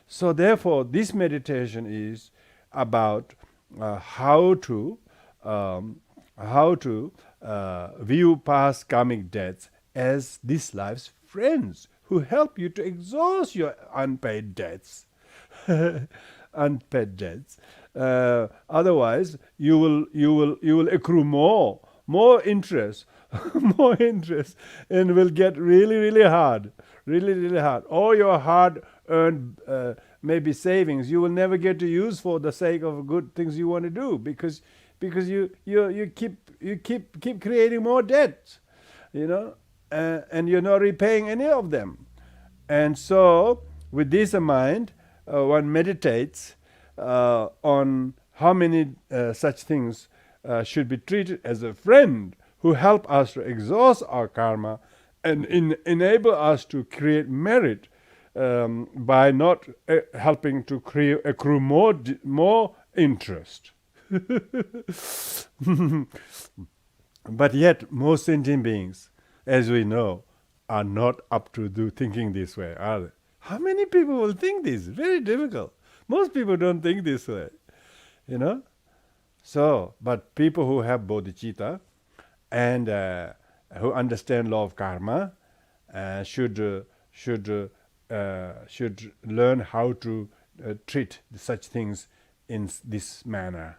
So therefore, this meditation is about how to view past karmic debts as this life's friends who help you to exhaust your unpaid debts. Unpaid debts. Otherwise, you will accrue more interest, more interest, and will get really, really hard. All your hard-earned maybe savings you will never get to use for the sake of good things you want to do, because you keep creating more debts, and you're not repaying any of them. And so, with this in mind, one meditates on how many such things should be treated as a friend who help us to exhaust our karma and enable us to create merit by not helping to accrue more interest. But yet, most sentient beings, as we know, are not up to thinking this way, are they? How many people will think this? Very difficult. Most people don't think this way, So, but people who have bodhicitta and who understand law of karma should should learn how to treat such things in this manner.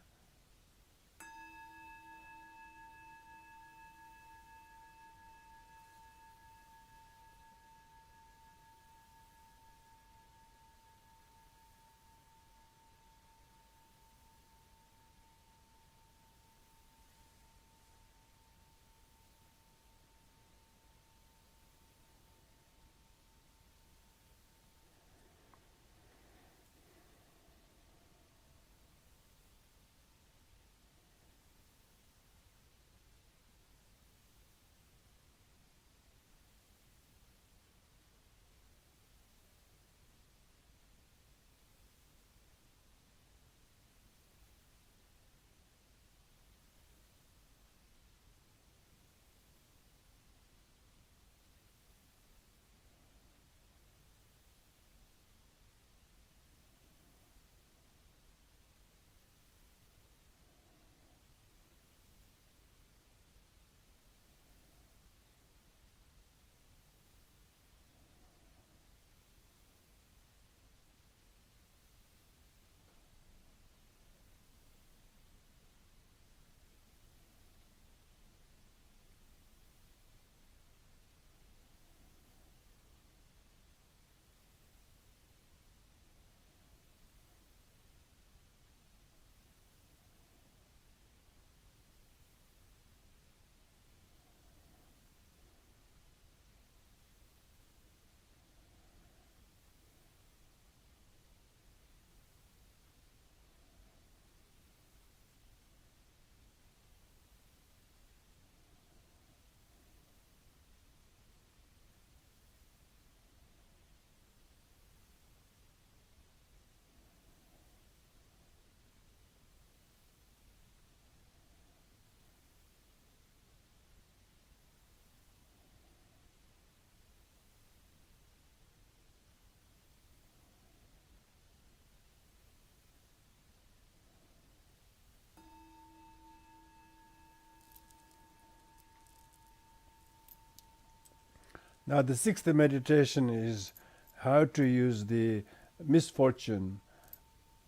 Now the sixth meditation is how to use the misfortune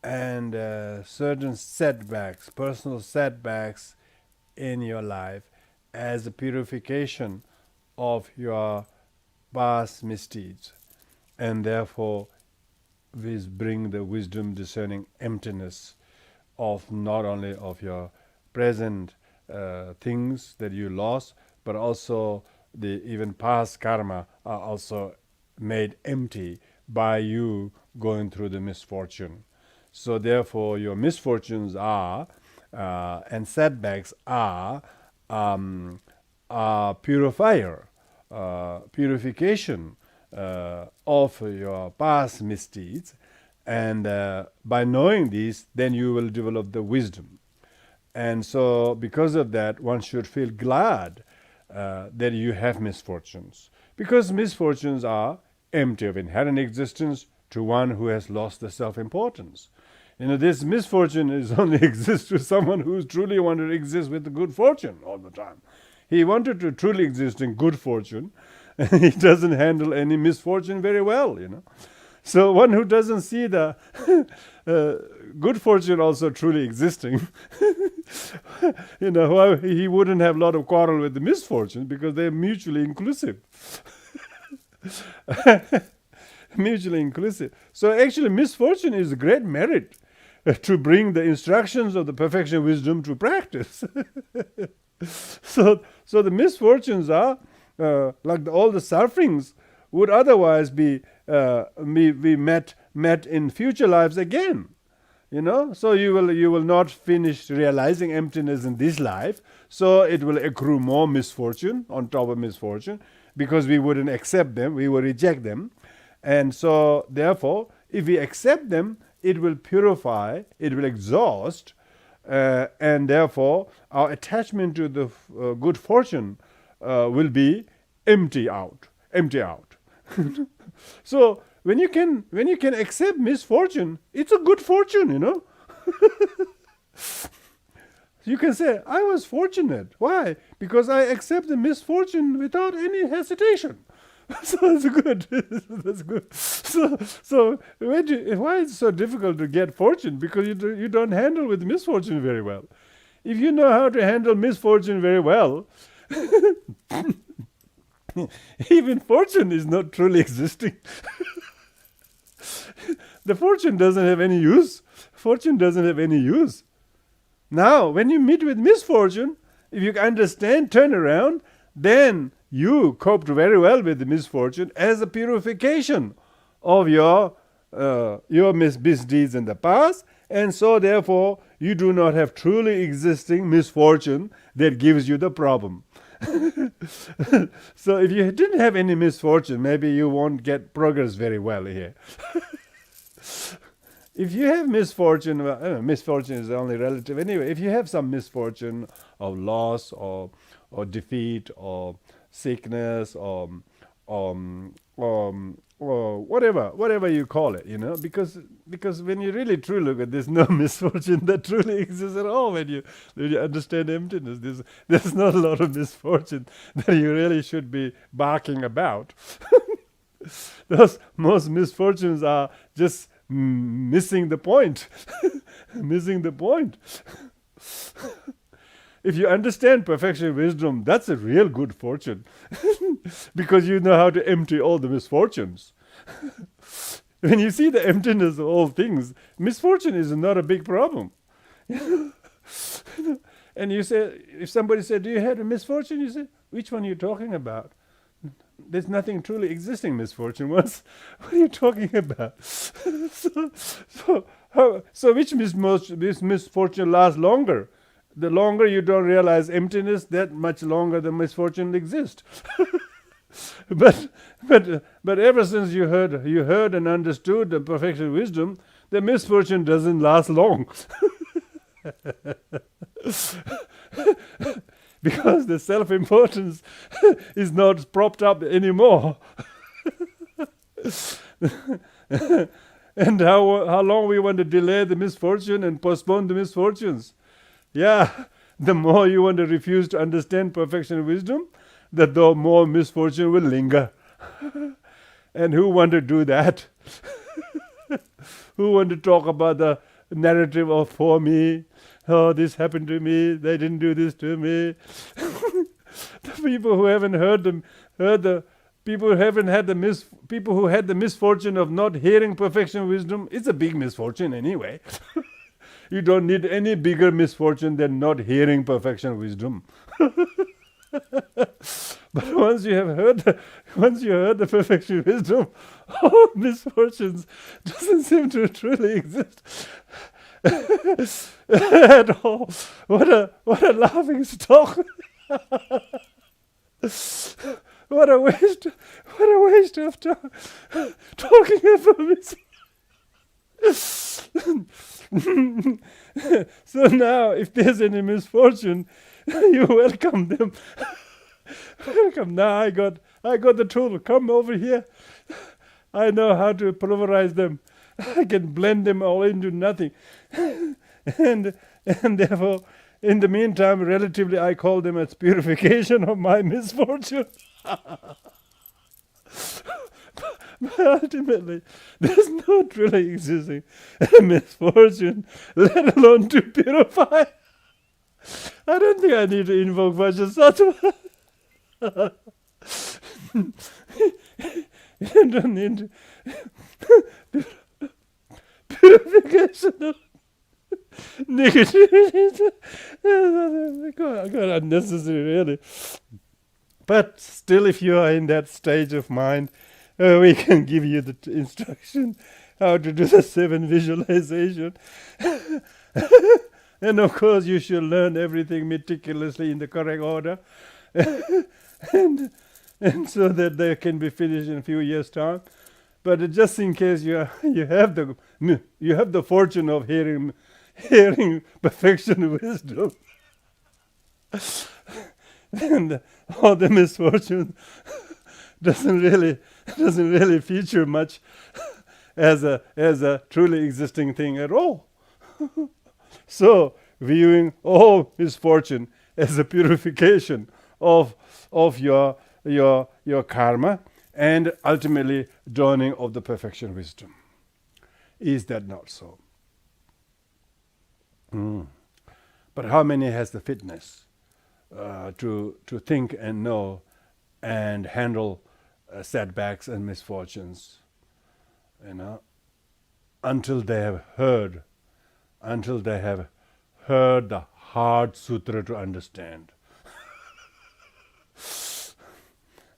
and certain setbacks, personal setbacks in your life as a purification of your past misdeeds, and therefore we bring the wisdom discerning emptiness of not only of your present things that you lost, but also the even past karma are also made empty by you going through the misfortune. So therefore your misfortunes are and setbacks are purifier, purification of your past misdeeds, and by knowing these, then you will develop the wisdom. And so because of that, one should feel glad that you have misfortunes, because misfortunes are empty of inherent existence to one who has lost the self-importance. This misfortune is only exists to someone who truly wanted to exist with the good fortune all the time. He wanted to truly exist in good fortune, and he doesn't handle any misfortune very well, So one who doesn't see the good fortune also truly existing, he wouldn't have a lot of quarrel with the misfortune, because they're mutually inclusive. Mutually inclusive. So actually misfortune is a great merit to bring the instructions of the perfection wisdom to practice. So the misfortunes are like all the sufferings would otherwise be met in future lives again. So you will not finish realizing emptiness in this life, so it will accrue more misfortune on top of misfortune, because we wouldn't accept them, we will reject them. And so therefore, if we accept them, it will purify, it will exhaust, and therefore our attachment to the good fortune will be empty out. So when you can accept misfortune, it's a good fortune, You can say, I was fortunate. Why? Because I accept the misfortune without any hesitation. So that's good. That's good. So why is it so difficult to get fortune? Because you don't handle with misfortune very well. If you know how to handle misfortune very well, even fortune is not truly existing. The fortune doesn't have any use. Fortune doesn't have any use. Now, when you meet with misfortune, if you understand, turn around, then you coped very well with the misfortune as a purification of your misdeeds in the past, and so therefore you do not have truly existing misfortune that gives you the problem. So if you didn't have any misfortune, maybe you won't get progress very well here. If you have misfortune, well, misfortune is only relative anyway. If you have some misfortune of loss or defeat or sickness or whatever you call it, because when you really truly look at, there's no misfortune that truly exists at all. When you understand emptiness, there's not a lot of misfortune that you really should be barking about. Most misfortunes are just missing the point. Missing the point. If you understand perfection wisdom, that's a real good fortune. Because you know how to empty all the misfortunes. When you see the emptiness of all things, misfortune is not a big problem. And you say, if somebody said, do you have a misfortune? You say, which one are you talking about? There's nothing truly existing misfortune. What are you talking about? So which misfortune lasts longer? The longer you don't realize emptiness, that much longer the misfortune exists. But ever since you heard and understood the perfection wisdom, the misfortune doesn't last long. Because the self-importance is not propped up anymore. And how long we want to delay the misfortune and postpone the misfortunes. Yeah, the more you want to refuse to understand perfection wisdom, the more misfortune will linger. And who want to do that? Who want to talk about the narrative of for me? Oh, this happened to me. They didn't do this to me. The people who haven't people who had the misfortune of not hearing perfection wisdom, it's a big misfortune anyway. You don't need any bigger misfortune than not hearing perfection wisdom. But once you heard the perfection wisdom, all misfortunes doesn't seem to truly exist at all. What a laughing stock! What a waste of time talking about misfortune. So now, if there's any misfortune, you welcome them. Welcome. Now I got the tool. Come over here. I know how to pulverize them. I can blend them all into nothing. And therefore, in the meantime, relatively, I call them as purification of my misfortune. But ultimately, there's no truly existing misfortune, let alone to purify. I don't think I need to invoke Vajrasattva. You don't need purification of negativity. God, unnecessary, really. But still, if you are in that stage of mind, we can give you the instruction how to do the 7 visualization. And of course, you should learn everything meticulously in the correct order, and so that they can be finished in a few years' time. But just in case you have the fortune of hearing perfection wisdom, and all the misfortune doesn't really feature much as a truly existing thing at all. So viewing all misfortune as a purification of your karma, and ultimately dawning of the perfection wisdom. Is that not so? But how many has the fitness to think and know and handle setbacks and misfortunes, until they have heard the hard sutra to understand.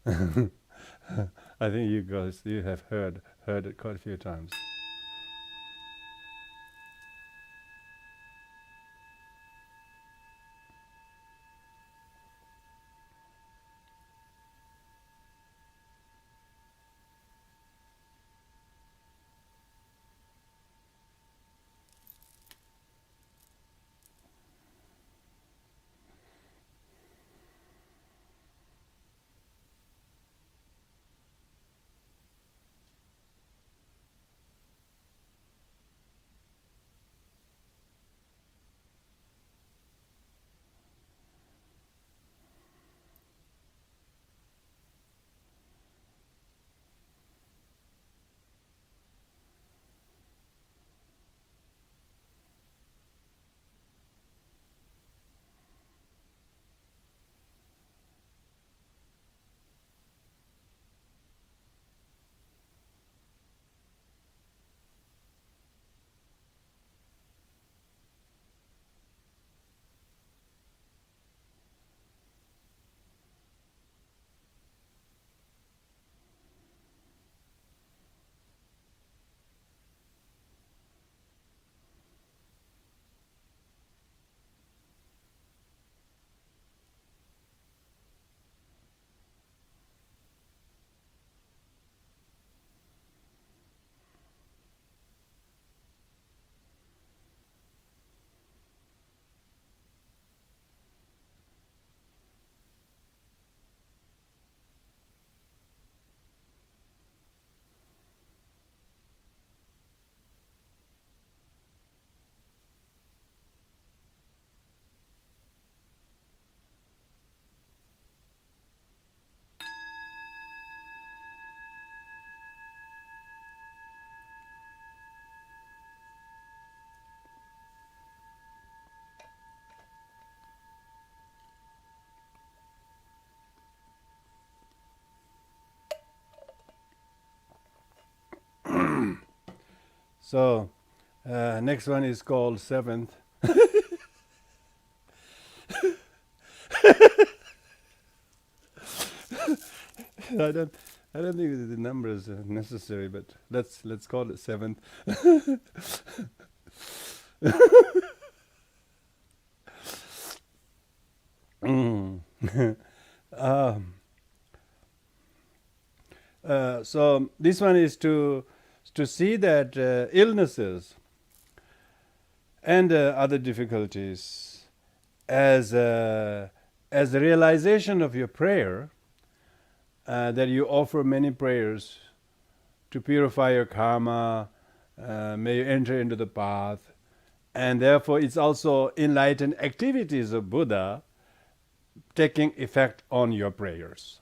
I think you guys, you have heard it quite a few times. So, next one is called seventh. I don't think the number is necessary, but let's call it seventh. So this one is to see that illnesses and other difficulties as a realization of your prayer, that you offer many prayers to purify your karma, may you enter into the path, and therefore it's also enlightened activities of Buddha taking effect on your prayers.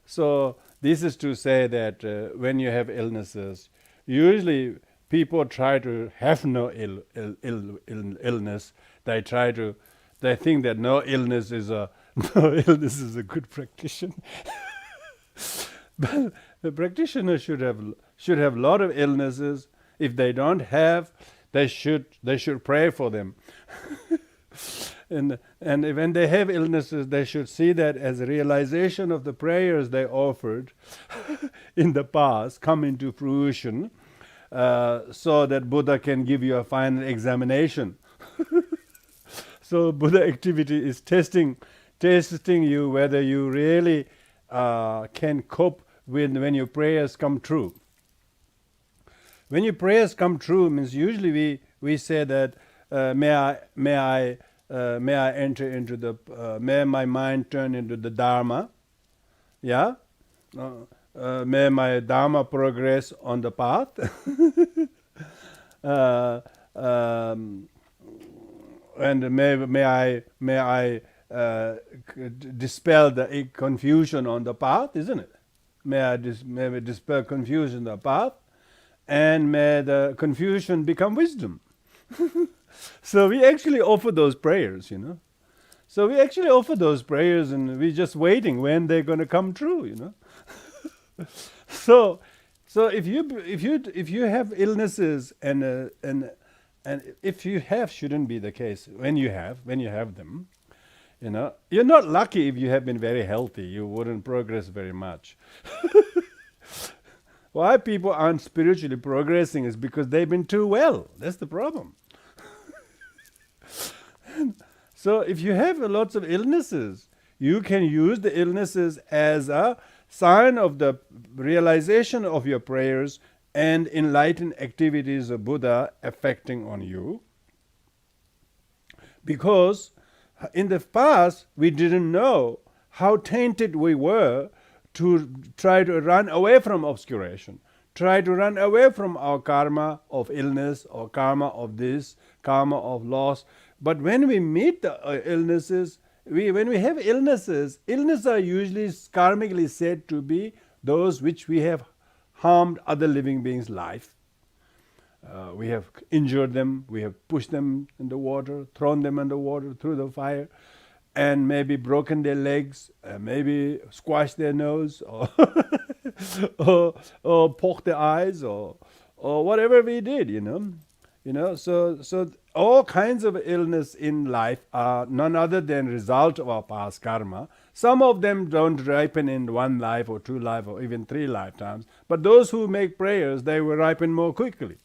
So this is to say that when you have illnesses, usually people try to have no illness. They think that no illness is a good practitioner. But the practitioner should have a lot of illnesses. If they don't have, they should pray for them. And when they have illnesses, they should see that as a realization of the prayers they offered in the past come into fruition, so that Buddha can give you a final examination. So Buddha activity is testing you whether you really can cope with when your prayers come true. When your prayers come true means usually we say that may I enter into the may my mind turn into the Dharma, yeah. May my Dharma progress on the path. And may I dispel the confusion on the path, isn't it? May we dispel confusion on the path, and may the confusion become wisdom. So we actually offer those prayers, So we actually offer those prayers, and we're just waiting when they're going to come true, So if you have illnesses and if you have, shouldn't be the case, when you have them, you're not lucky. If you have been very healthy, you wouldn't progress very much. Why people aren't spiritually progressing is because they've been too well. That's the problem. So if you have lots of illnesses, you can use the illnesses as a sign of the realization of your prayers and enlightened activities of Buddha affecting on you. Because in the past, we didn't know how tainted we were to try to run away from obscuration, try to run away from our karma of illness or karma of this, karma of loss. But when we meet the illnesses, when we have illnesses are usually karmically said to be those which we have harmed other living beings' life. We have injured them, we have pushed them in the water, thrown them in the water, through the fire, and maybe broken their legs, maybe squashed their nose, or or poked their eyes, or whatever we did, So all kinds of illness in life are none other than result of our past karma. Some of them don't ripen in one life or two life or even 3 lifetimes. But those who make prayers, they will ripen more quickly.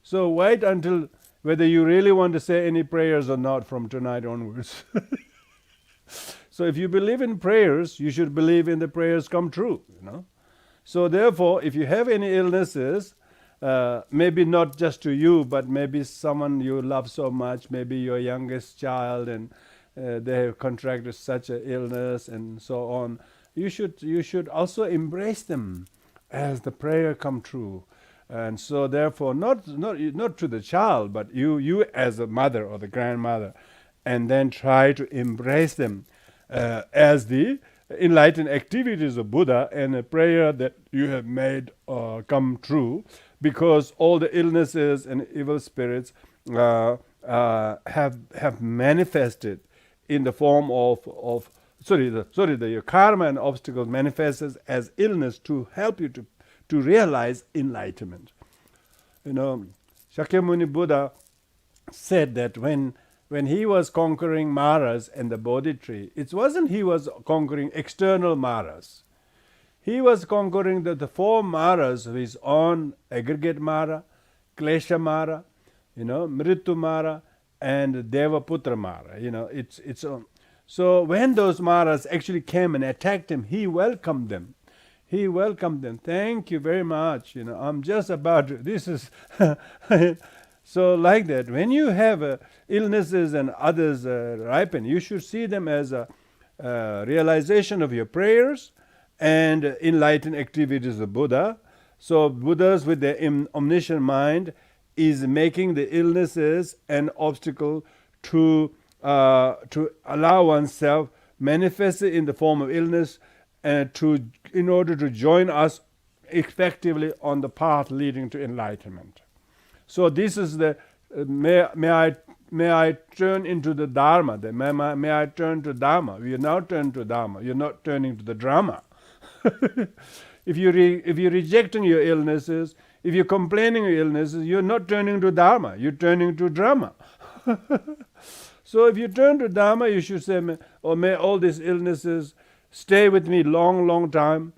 So wait until whether you really want to say any prayers or not from tonight onwards. So if you believe in prayers, you should believe in the prayers come true. So therefore, if you have any illnesses, maybe not just to you, but maybe someone you love so much, maybe your youngest child, and they have contracted such an illness and so on. You should also embrace them as the prayer come true. And so therefore, not to the child, but you as a mother or the grandmother, and then try to embrace them as the enlightened activities of Buddha and a prayer that you have made come true, because all the illnesses and evil spirits have manifested in the form of your karma and obstacles manifests as illness to help you to realize enlightenment. Shakyamuni Buddha said that when he was conquering Maras and the Bodhi tree, it wasn't he was conquering external Maras. He was conquering the 4 Maras of his own aggregate Mara, Klesha Mara, Mritu Mara, and Devaputra Mara. It's own. So when those Maras actually came and attacked him, he welcomed them. He welcomed them. Thank you very much. I'm just about to, this is so like that. When you have illnesses and others ripen, you should see them as a realization of your prayers and enlightened activities of Buddha. So Buddhas with their omniscient mind is making the illnesses an obstacle to allow oneself manifested in the form of illness, and in order to join us effectively on the path leading to enlightenment. So this is the may I turn into the Dharma. May I turn to Dharma. We are now turned to Dharma. You're not turning to the drama. If you're rejecting your illnesses, if you're complaining your illnesses, you're not turning to Dharma. You're turning to drama. So if you turn to Dharma, you should say, may all these illnesses stay with me long, long time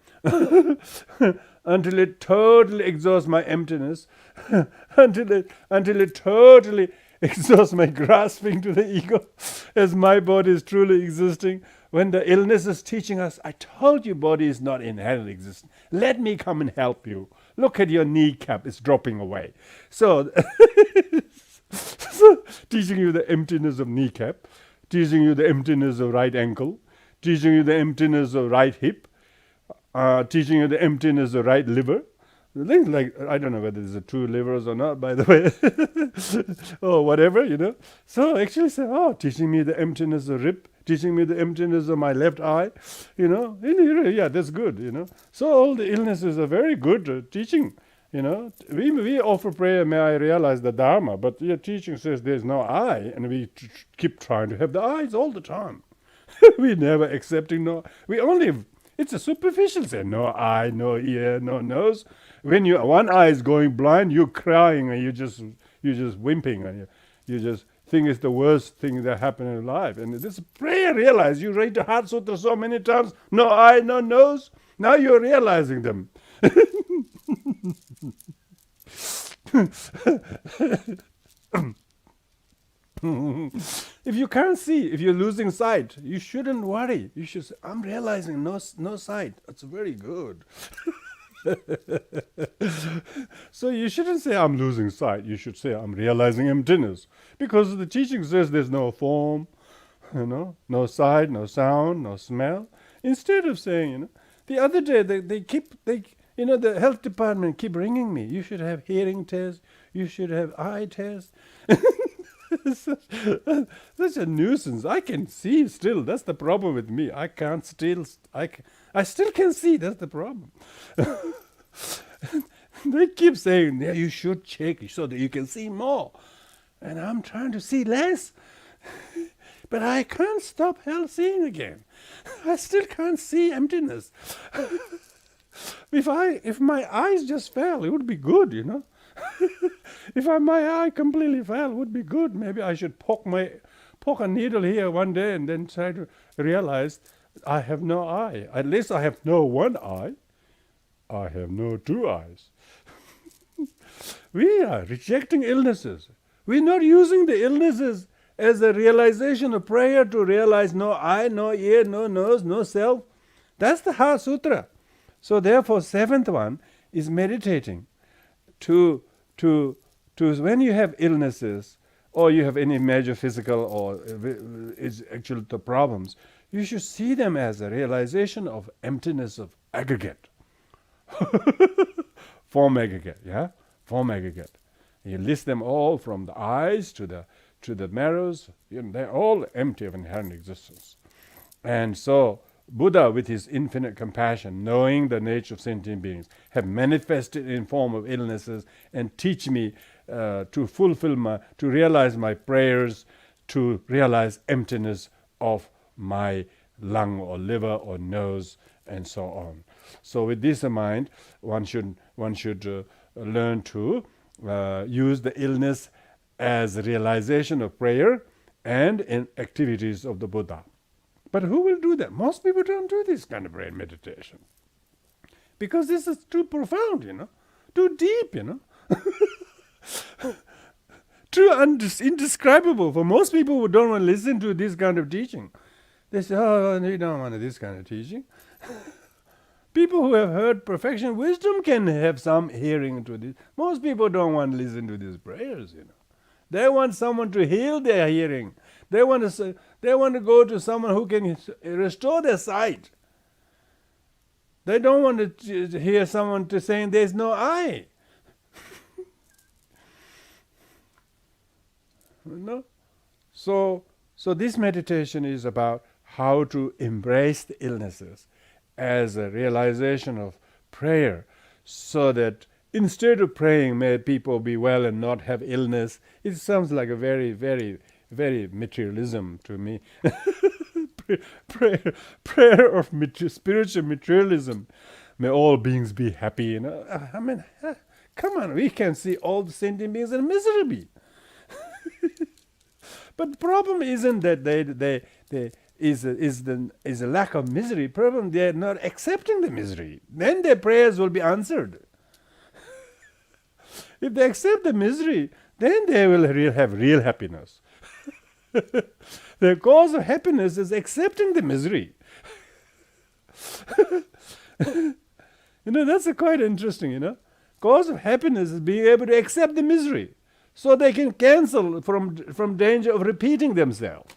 until it totally exhausts my emptiness, until it totally exhausts my grasping to the ego as my body is truly existing. When the illness is teaching us, I told you body is not inherently existent. Let me come and help you. Look at your kneecap, it's dropping away. So teaching you the emptiness of kneecap, teaching you the emptiness of right ankle, teaching you the emptiness of right hip, teaching you the emptiness of right liver, The things like, I don't know whether there's a two livers or not, by the way, or whatever, So actually say, teaching me the emptiness of rib, teaching me the emptiness of my left eye, yeah, that's good, So all the illnesses are very good teaching, We offer prayer, may I realize the Dharma, but your teaching says there's no I, and we keep trying to have the eyes all the time. We never accepting it's a superficial say, no eye, no ear, no nose. When one eye is going blind, you're crying and you're just whimpering and you just think it's the worst thing that happened in life. And this prayer, realize you read the Heart Sutra so many times, no eye, no nose. Now you're realizing them. If you can't see, if you're losing sight, you shouldn't worry. You should say, I'm realizing no sight. That's very good. So you shouldn't say, I'm losing sight. You should say, I'm realizing emptiness. Because the teaching says there's no form, no sight, no sound, no smell. Instead of saying, the other day the health department keep ringing me. You should have hearing test. You should have eye test. Such a nuisance. I can see still. That's the problem with me. I still can see. That's the problem. They keep saying, yeah, you should check so that you can see more. And I'm trying to see less. But I can't stop seeing again. I still can't see emptiness. If my eyes just fell, it would be good, If my eye completely fell, it would be good. Maybe I should poke a needle here one day and then try to realize I have no eye. At least I have no one eye. I have no two eyes. We are rejecting illnesses. We're not using the illnesses as a realization of prayer to realize no eye, no ear, no nose, no self. That's the Heart Sutra. So therefore, seventh one is meditating to when you have illnesses or you have any major physical or is actually the problems, you should see them as a realization of emptiness of aggregate. Form aggregate, yeah? Form aggregate. You list them all from the eyes to the marrows. They're all empty of inherent existence. And so Buddha, with his infinite compassion, knowing the nature of sentient beings, have manifested in form of illnesses and teach me to realize my prayers, to realize emptiness of my lung or liver or nose, and so on. So with this in mind, one should learn to use the illness as a realization of prayer and in activities of the Buddha. But who will do that? Most people don't do this kind of prayer meditation. Because this is too profound, too deep, too indescribable for most people who don't want to listen to this kind of teaching. They say, we don't want this kind of teaching. People who have heard perfection wisdom can have some hearing to this. Most people don't want to listen to these prayers, They want someone to heal their hearing. They want to go to someone who can restore their sight. They don't want to hear someone to saying there's no eye. So this meditation is about how to embrace the illnesses as a realization of prayer, so that instead of praying, may people be well and not have illness. It sounds like a very, very, very materialism to me. prayer of spiritual materialism. May all beings be happy. I mean, come on, we can see all the sentient beings in misery. But the problem isn't that they is a lack of misery. Problem, they are not accepting the misery. Then their prayers will be answered. If they accept the misery, then they will have real happiness. The cause of happiness is accepting the misery. That's quite interesting, Cause of happiness is being able to accept the misery, so they can cancel from danger of repeating themselves.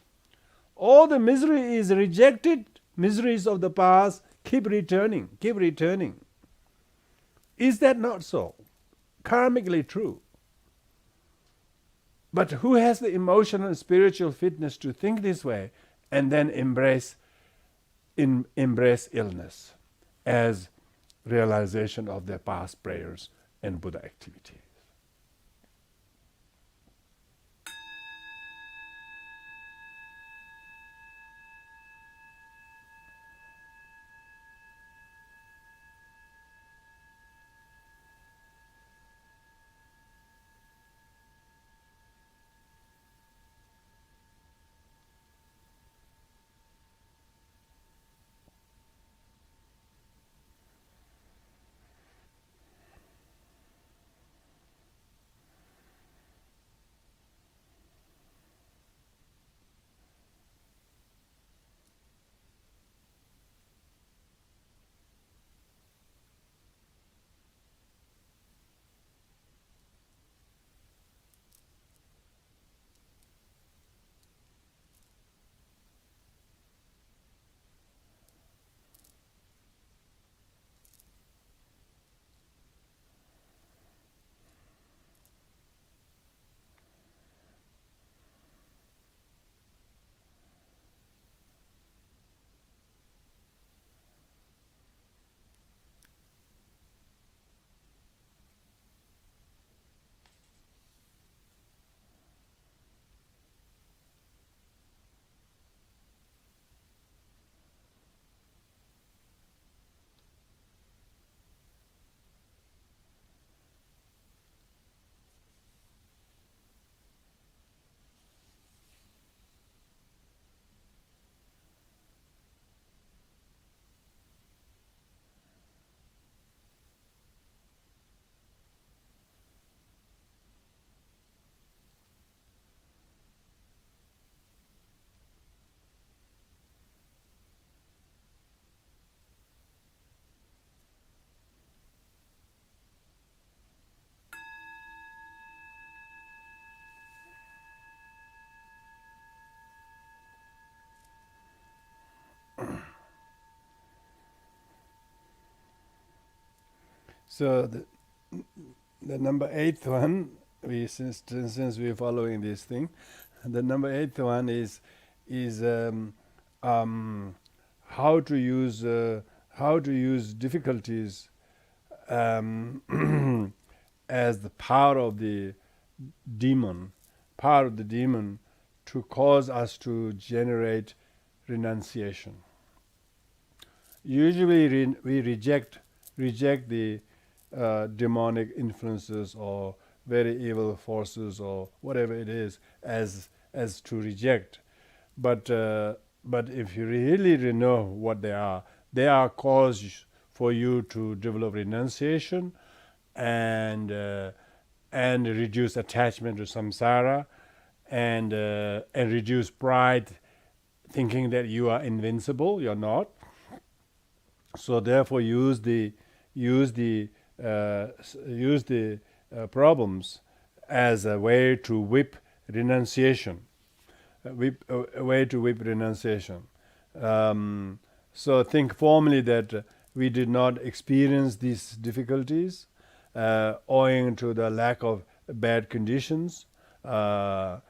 All the misery is rejected, miseries of the past keep returning. Is that not so? Karmically true. But who has the emotional and spiritual fitness to think this way and then embrace illness as realization of their past prayers and Buddha activity? So the number 8th one, since we're following this thing, the number 8th one is how to use difficulties as the power of the demon to cause us to generate renunciation. Usually we reject the demonic influences or very evil forces or whatever it is as to reject, but if you really know what they are cause for you to develop renunciation and reduce attachment to samsara and reduce pride, thinking that you are invincible. You're not. So therefore, use the problems as a way to whip renunciation. A way to whip renunciation. So think formally that we did not experience these difficulties owing to the lack of bad conditions, and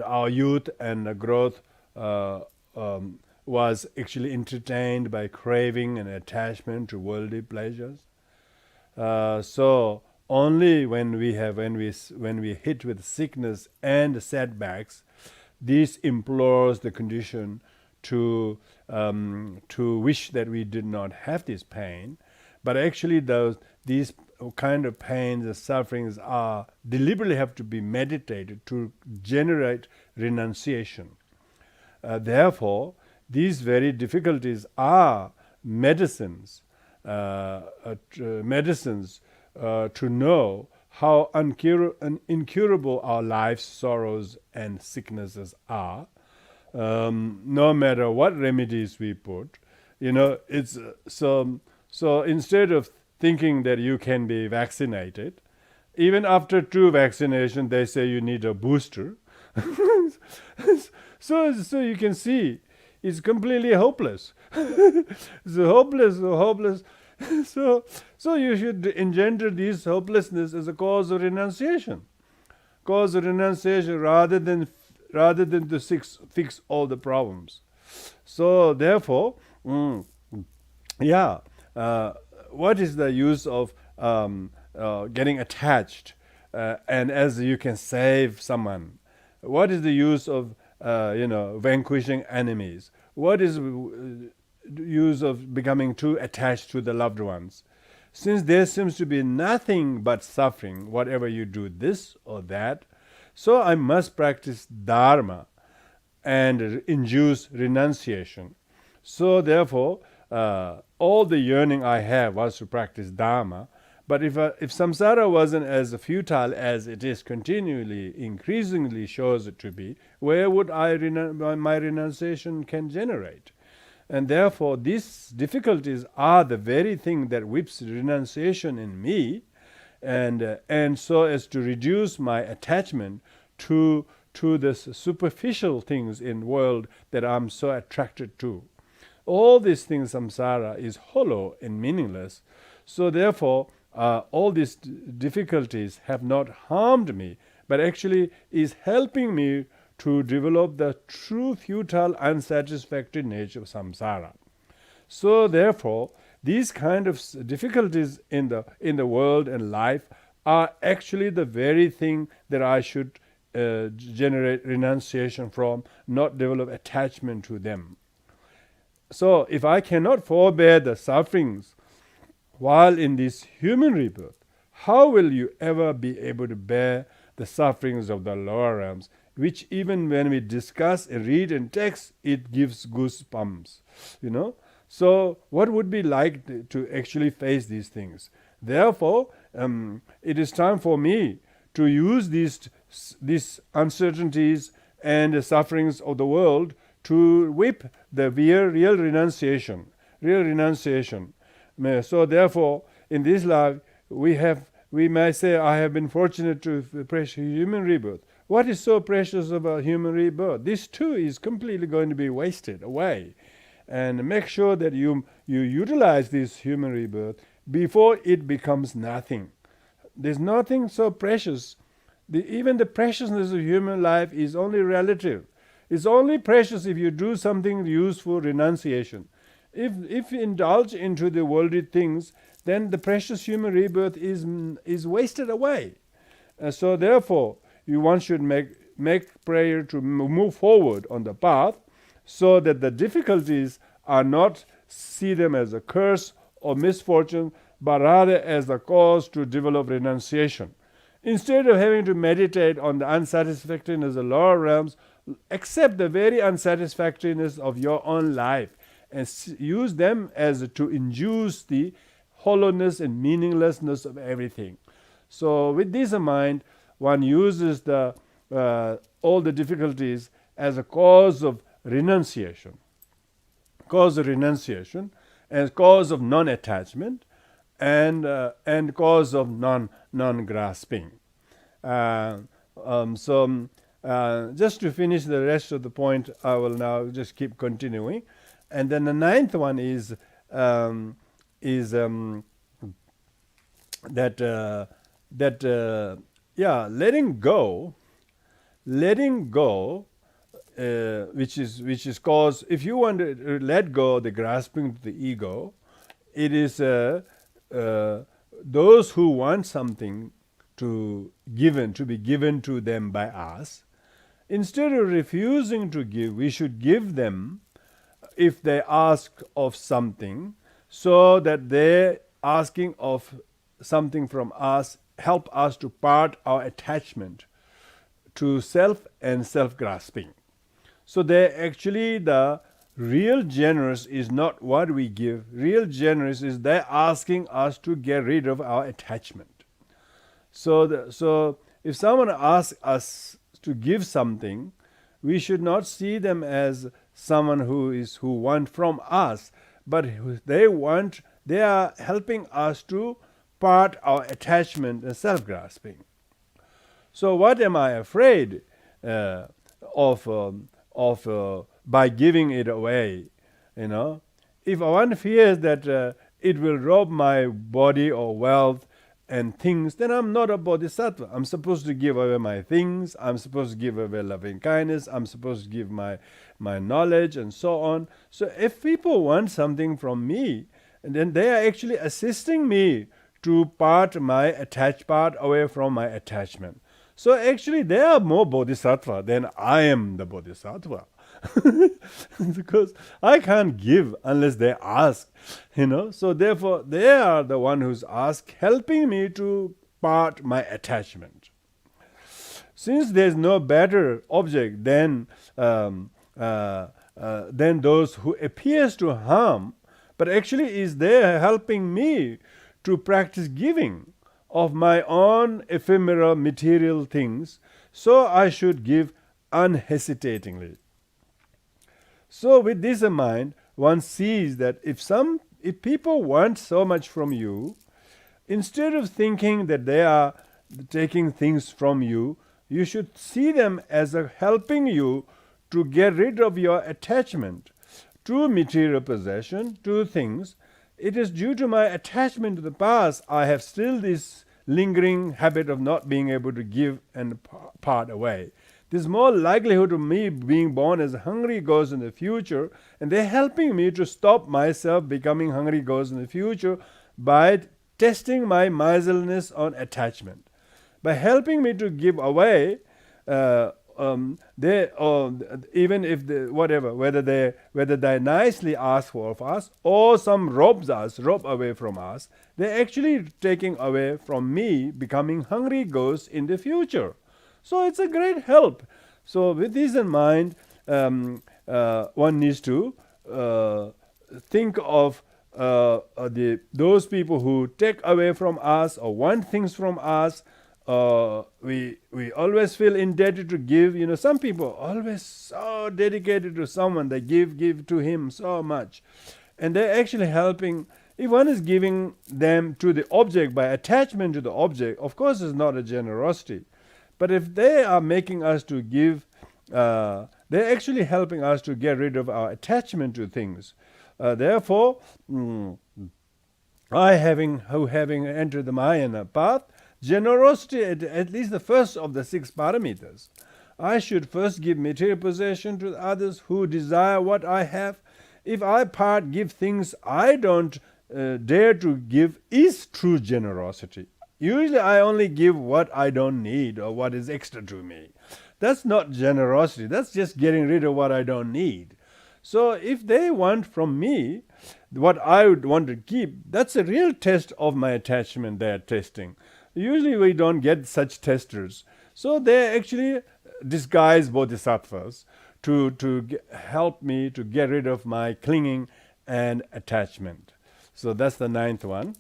our youth and growth was actually entertained by craving and attachment to worldly pleasures. So only when we hit with sickness and setbacks, this implores the condition to wish that we did not have this pain. But actually, these kind of pains and sufferings are deliberately have to be meditated to generate renunciation. Therefore, these very difficulties are medicines to know how incurable our life's sorrows and sicknesses are. No matter what remedies we put, it's so instead of thinking that you can be vaccinated, even after 2 vaccinations, they say you need a booster. So you can see it's completely hopeless. It's hopeless. So you should engender this hopelessness as a cause of renunciation. Cause of renunciation rather than to fix all the problems. So therefore, what is the use of getting attached? And as you can save someone, what is the use of vanquishing enemies? What is use of becoming too attached to the loved ones? Since there seems to be nothing but suffering, whatever you do, this or that, so I must practice Dharma and induce renunciation. So therefore, all the yearning I have was to practice Dharma. But if samsara wasn't as futile as it is continually, increasingly shows it to be, where would my renunciation can generate? And therefore, these difficulties are the very thing that whips renunciation in me, and so as to reduce my attachment to the superficial things in the world that I'm so attracted to. All these things, samsara, is hollow and meaningless. So therefore, all these difficulties have not harmed me, but actually is helping me to develop the true futile, unsatisfactory nature of samsara. So therefore, these kind of difficulties in the world and life are actually the very thing that I should generate renunciation from, not develop attachment to them. So if I cannot forbear the sufferings while in this human rebirth, how will you ever be able to bear the sufferings of the lower realms, which even when we discuss and read in text, it gives goosebumps, So what would be like to actually face these things? Therefore, it is time for me to use these uncertainties and the sufferings of the world to whip the real renunciation. So therefore, in this life, we may say, I have been fortunate to precious human rebirth. What is so precious about human rebirth? This too is completely going to be wasted away. And make sure that you utilize this human rebirth before it becomes nothing. There's nothing so precious. Even the preciousness of human life is only relative. It's only precious if you do something useful, renunciation. If you indulge into the worldly things, then the precious human rebirth is wasted away. So therefore, one should make prayer to move forward on the path, so that the difficulties are not see them as a curse or misfortune, but rather as the cause to develop renunciation. Instead of having to meditate on the unsatisfactoriness of the lower realms, accept the very unsatisfactoriness of your own life and use them as to induce the hollowness and meaninglessness of everything. So with this in mind, one uses all the difficulties as a cause of renunciation, and cause of non-attachment, and cause of non-grasping. Just to finish the rest of the point, I will now just keep continuing. And then the ninth one is letting go, which is cause. If you want to let go the grasping to the ego, it is those who want something to be given to them by us. Instead of refusing to give, we should give them if they ask of something, so that they asking of something from us help us to part our attachment to self and self-grasping. So the real generous is not what we give. Real generous is they asking us to get rid of our attachment. So if someone asks us to give something, we should not see them as someone who want from us, but they are helping us to part our attachment and self-grasping. So what am I afraid of by giving it away? If one fears that it will rob my body or wealth and things, then I'm not a bodhisattva. I'm supposed to give away my things. I'm supposed to give away loving kindness. I'm supposed to give my knowledge and so on. So if people want something from me, then they are actually assisting me to part my attached part away from my attachment. So actually they are more bodhisattva than I am the bodhisattva. Because I can't give unless they ask, So therefore they are the one who's asked, helping me to part my attachment. Since there's no better object than those who appears to harm, but actually is there helping me to practice giving of my own ephemeral material things, so I should give unhesitatingly. So with this in mind, one sees that if people want so much from you, instead of thinking that they are taking things from you, you should see them as helping you to get rid of your attachment to material possession, to things. It is due to my attachment to the past, I have still this lingering habit of not being able to give and part away. There's more likelihood of me being born as a hungry ghost in the future, and they're helping me to stop myself becoming hungry ghost in the future by testing my miserliness on attachment. By helping me to give away, even if whether they nicely ask for of us or some rob away from us, they're actually taking away from me becoming hungry ghosts in the future. So it's a great help. So with this in mind, one needs to think of those people who take away from us or want things from us. We always feel indebted to give. Some people are always so dedicated to someone. They give to him so much. And they're actually helping. If one is giving them to the object by attachment to the object, of course it's not a generosity. But if they are making us to give, they're actually helping us to get rid of our attachment to things. Therefore, having entered the Mahayana path, generosity at least the first of the 6 paramitas. I should first give material possession to others who desire what I have. If I give things I don't dare to give, is true generosity. Usually I only give what I don't need or what is extra to me. That's not generosity. That's just getting rid of what I don't need. So if they want from me what I would want to keep, that's a real test of my attachment they are testing. Usually we don't get such testers. So they actually disguise bodhisattvas to help me to get rid of my clinging and attachment. So that's the 9th one.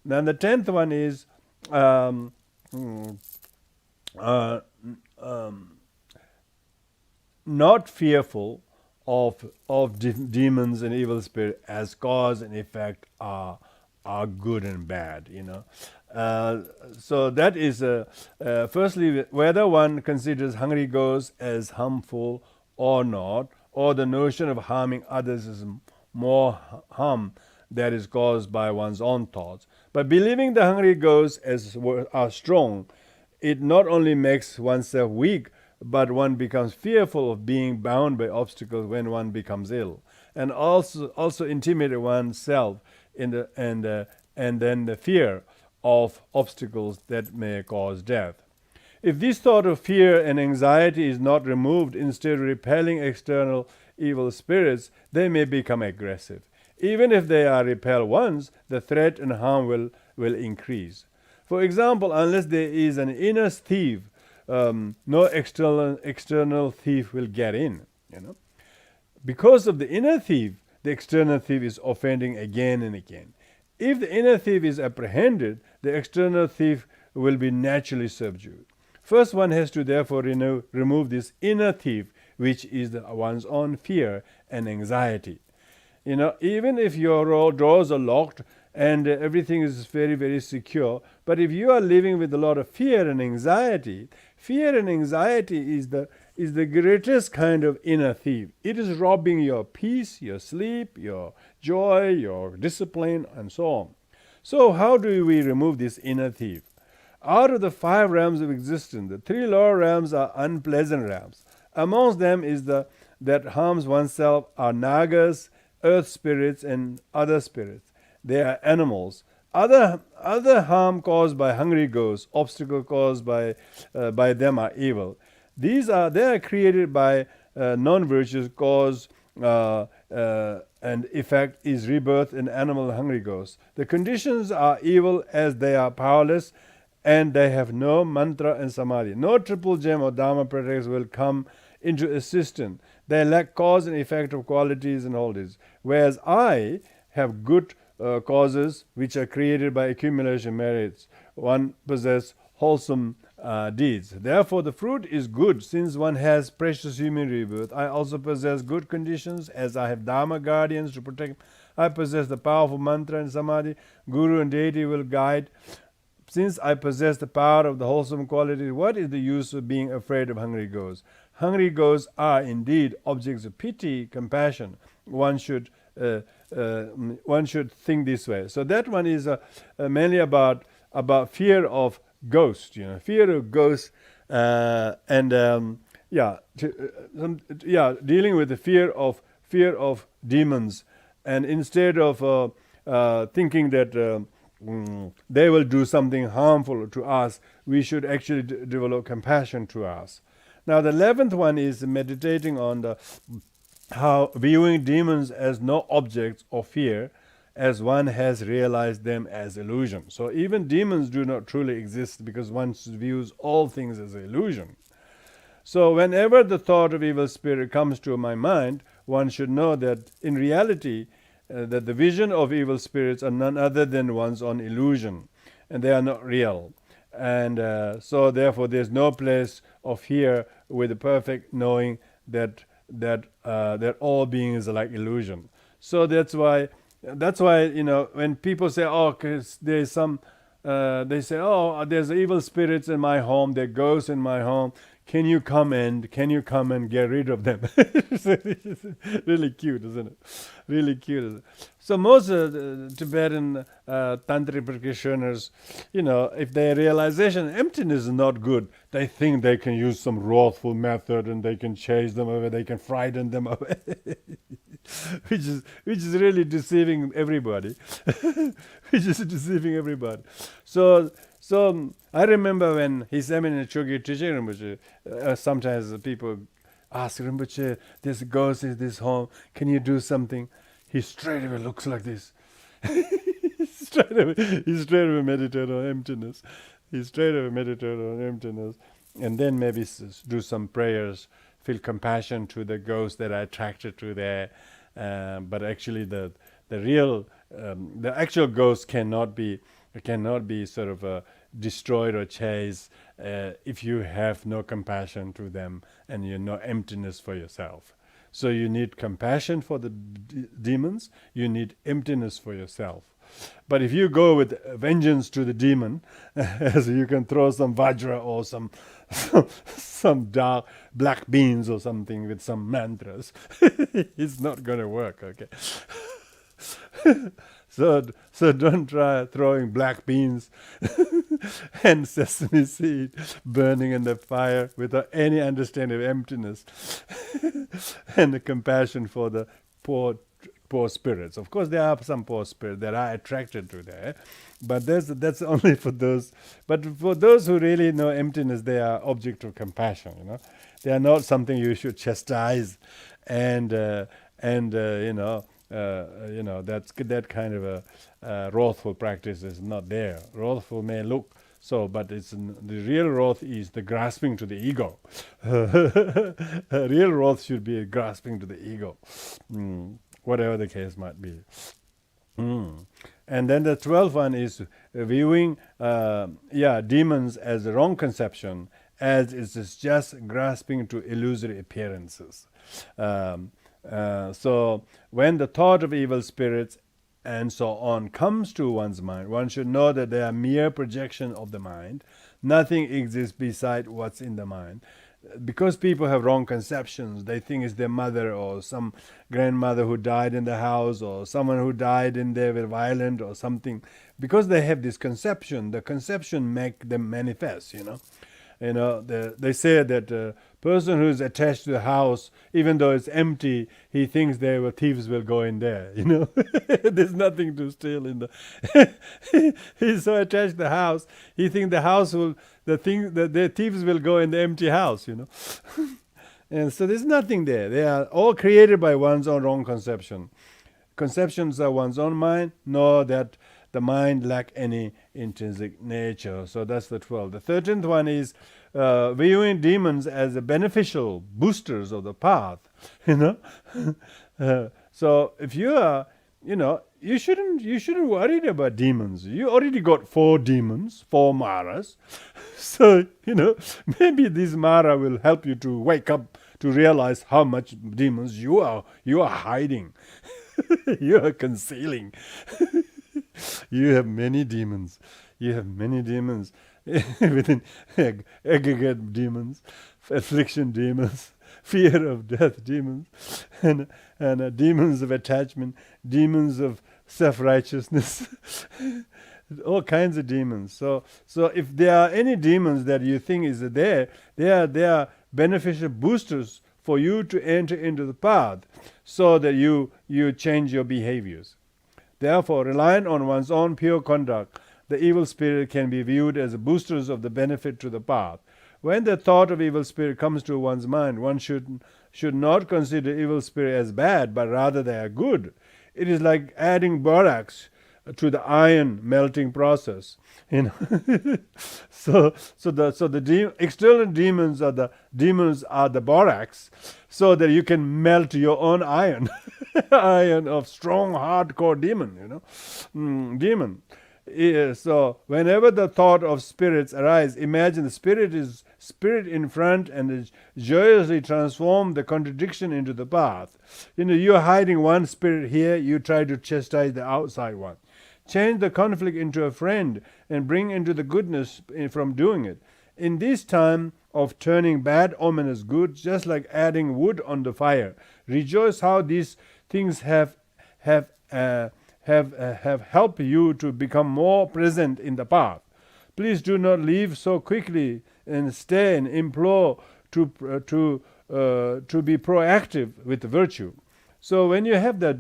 Then the 10th one is not fearful of demons and evil spirits, as cause and effect are good and bad. So that is firstly whether one considers hungry ghosts as harmful or not, or the notion of harming others is more harm that is caused by one's own thoughts. But believing the hungry ghosts are strong, it not only makes oneself weak, but one becomes fearful of being bound by obstacles when one becomes ill, and also intimidate oneself and then the fear of obstacles that may cause death. If this thought of fear and anxiety is not removed, instead of repelling external evil spirits, they may become aggressive. Even if they are repelled once, the threat and harm will increase. For example, unless there is an inner thief, no external thief will get in. Because of the inner thief, the external thief is offending again and again. If the inner thief is apprehended, the external thief will be naturally subdued. First, one has to therefore remove this inner thief, which is one's own fear and anxiety. Even if your doors are locked and everything is very, very secure, but if you are living with a lot of fear and anxiety is the is the greatest kind of inner thief. It is robbing your peace, your sleep, your joy, your discipline, and so on. So how do we remove this inner thief? Out of the 5 realms of existence, the 3 lower realms are unpleasant realms. Amongst them is that harms oneself are nagas, earth spirits, and other spirits. They are animals. Other harm caused by hungry ghosts, obstacle caused by them are evil. They are created by non-virtuous cause and effect is rebirth in animal hungry ghosts. The conditions are evil as they are powerless and they have no mantra and samadhi. No triple gem or dharma protectors will come into assistance. They lack cause and effect of qualities and all this. Whereas I have good causes which are created by accumulation merits. One possesses wholesome deeds. Therefore, the fruit is good since one has precious human rebirth. I also possess good conditions as I have Dharma guardians to protect. I possess the powerful mantra and samadhi. Guru and deity will guide. Since I possess the power of the wholesome qualities, what is the use of being afraid of hungry ghosts? Hungry ghosts are indeed objects of pity, compassion. One should think this way. So that one is mainly about fear of ghosts. Fear of ghosts, dealing with the fear of demons, and instead of thinking that they will do something harmful to us, we should actually develop compassion to us. Now the 11th one is meditating on how viewing demons as no objects of fear, as one has realized them as illusion. So even demons do not truly exist because one views all things as illusion. So whenever the thought of evil spirit comes to my mind, one should know that in reality that the vision of evil spirits are none other than one's own illusion, and they are not real. And so therefore there's no place of fear with the perfect knowing that all beings are like illusion. So that's why when people say, oh, cause there's some they say, oh, there's evil spirits in my home, there are ghosts in my home, can you come and get rid of them? Really cute, isn't it? Really cute, isn't it? So most Tibetan tantric practitioners, if their realization emptiness is not good, they think they can use some wrathful method and they can chase them away, they can frighten them away. which is really deceiving everybody. So I remember when His Eminence Chogye Trichen Rinpoche, sometimes people ask Rinpoche, there's a ghost in this home, can you do something? He straight away looks like this. He straight away meditate on emptiness. And then maybe do some prayers, feel compassion to the ghosts that are attracted to there. But actually the actual ghost cannot be sort of destroyed or chased if you have no compassion to them and you know emptiness for yourself. So you need compassion for the demons, you need emptiness for yourself. But if you go with vengeance to the demon, as you can throw some vajra or some dark black beans or something with some mantras, it's not going to work, okay? So don't try throwing black beans and sesame seed burning in the fire without any understanding of emptiness and the compassion for the poor spirits. Of course, there are some poor spirits that are attracted to that, but that's only for those. But for those who really know emptiness, they are object of compassion. They are not something you should chastise, and that's that kind of a wrathful practice is not there. Wrathful may look so, but it's the real wrath is the grasping to the ego. Real wrath should be grasping to the ego, whatever the case might be. And then the 12th one is viewing demons as a wrong conception, as it's just grasping to illusory appearances. So when the thought of evil spirits and so on comes to one's mind, one should know that they are mere projection of the mind. Nothing exists beside what's in the mind. because people have wrong conceptions, they think it's their mother or some grandmother who died in the house or someone who died in there were violent or something. Because they have this conception, the conception make them manifest, they say that a person who is attached to the house, even though it's empty, he thinks there were thieves will go in there. There's nothing to steal in the. He's so attached to the house, he thinks the house will, the thieves will go in the empty house. And so there's nothing there. They are all created by one's own wrong conception. Conceptions are one's own mind, nor that the mind lack any intrinsic nature. So that's the 12th. The 13th one is viewing demons as a beneficial boosters of the path. So if you are, you shouldn't worry about demons. You already got 4 demons, 4 maras. So maybe this mara will help you to wake up to realize how much demons you are hiding. You are concealing. You have many demons. Within aggregate demons, affliction demons, fear of death demons, and demons of attachment, demons of self-righteousness, all kinds of demons. So if there are any demons that you think is there, they are beneficial boosters for you to enter into the path, so that you change your behaviors. Therefore, relying on one's own pure conduct, the evil spirit can be viewed as boosters of the benefit to the path. When the thought of evil spirit comes to one's mind, one should not consider evil spirit as bad, but rather they are good. It is like adding borax to the iron melting process. So the external demons are the borax, so that you can melt your own iron, iron of strong, hardcore demon. Demon. So whenever the thought of spirits arise, imagine the spirit in front and joyously transform the contradiction into the path. You're hiding one spirit here, you try to chastise the outside one. Change the conflict into a friend and bring into the goodness from doing it. In this time of turning bad omen as good, just like adding wood on the fire, rejoice how these things have helped you to become more present in the path. Please do not leave so quickly and stay and implore to be proactive with virtue. So when you have the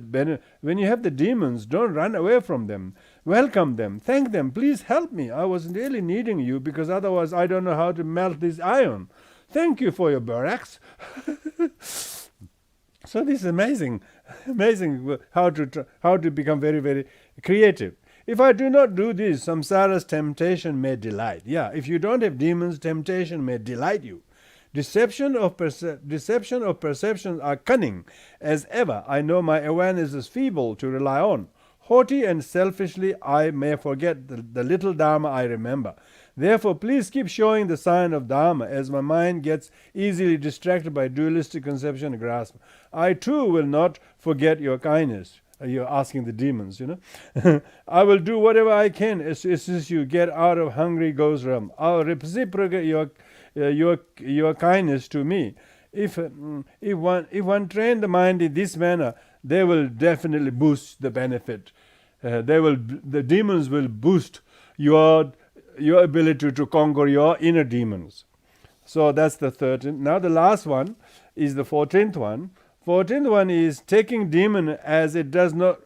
demons, don't run away from them. Welcome them. Thank them. Please help me. I was really needing you, because otherwise I don't know how to melt this iron. Thank you for your borax. So this is amazing how to become very, very creative. If I do not do this, samsara's temptation may delight. Yeah, if you don't have demons, temptation may delight you. Deception of perceptions are cunning. As ever, I know my awareness is feeble to rely on. Haughty and selfishly, I may forget the little Dharma I remember. Therefore, please keep showing the sign of Dharma, as my mind gets easily distracted by dualistic conception and grasp. I too will not forget your kindness. You're asking the demons, I will do whatever I can as you get out of hungry ghost realm. I'll reciprocate your kindness to me. If one train the mind in this manner, they will definitely boost the benefit. The demons will boost your ability to conquer your inner demons. So that's the 13th. Now the last one is the 14th one. 14th one is taking demon as it does not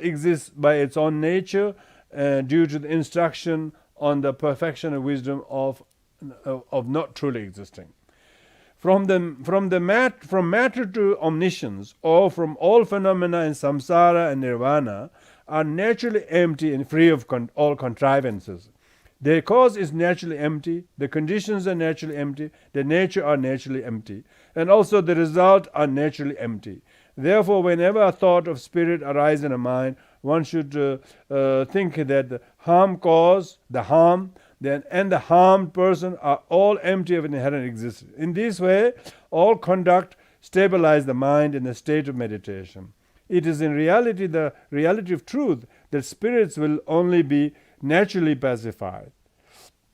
exist by its own nature, due to the instruction on the perfection and wisdom of not truly existing. From matter to omniscience, or from all phenomena in samsara and nirvana, are naturally empty and free of all contrivances. Their cause is naturally empty, the conditions are naturally empty, the nature are naturally empty, and also the result are naturally empty. Therefore, whenever a thought of spirit arises in a mind, one should think that the harm cause, the harm, and the harmed person are all empty of inherent existence. In this way, all conduct stabilize the mind in a state of meditation. It is in reality the reality of truth that spirits will only be naturally pacified.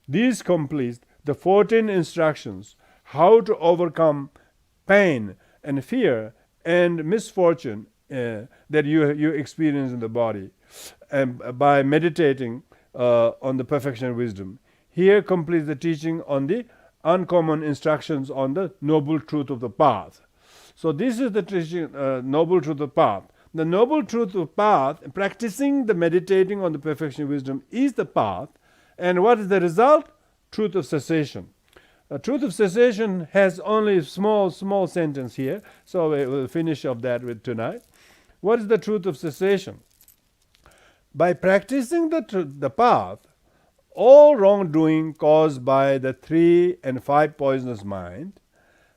These complete the 14 instructions how to overcome pain and fear and misfortune that you experience in the body, and by meditating on the perfection of wisdom. Here completes the teaching on the uncommon instructions on the noble truth of the path. So this is the teaching, noble truth of the path. The noble truth of path, practicing the meditating on the perfection of wisdom, is the path. And what is the result? Truth of cessation. Truth of cessation has only a small sentence here, so we will finish off that with tonight. What is the truth of cessation? By practicing the path, all wrongdoing caused by the 3 and 5 poisonous mind,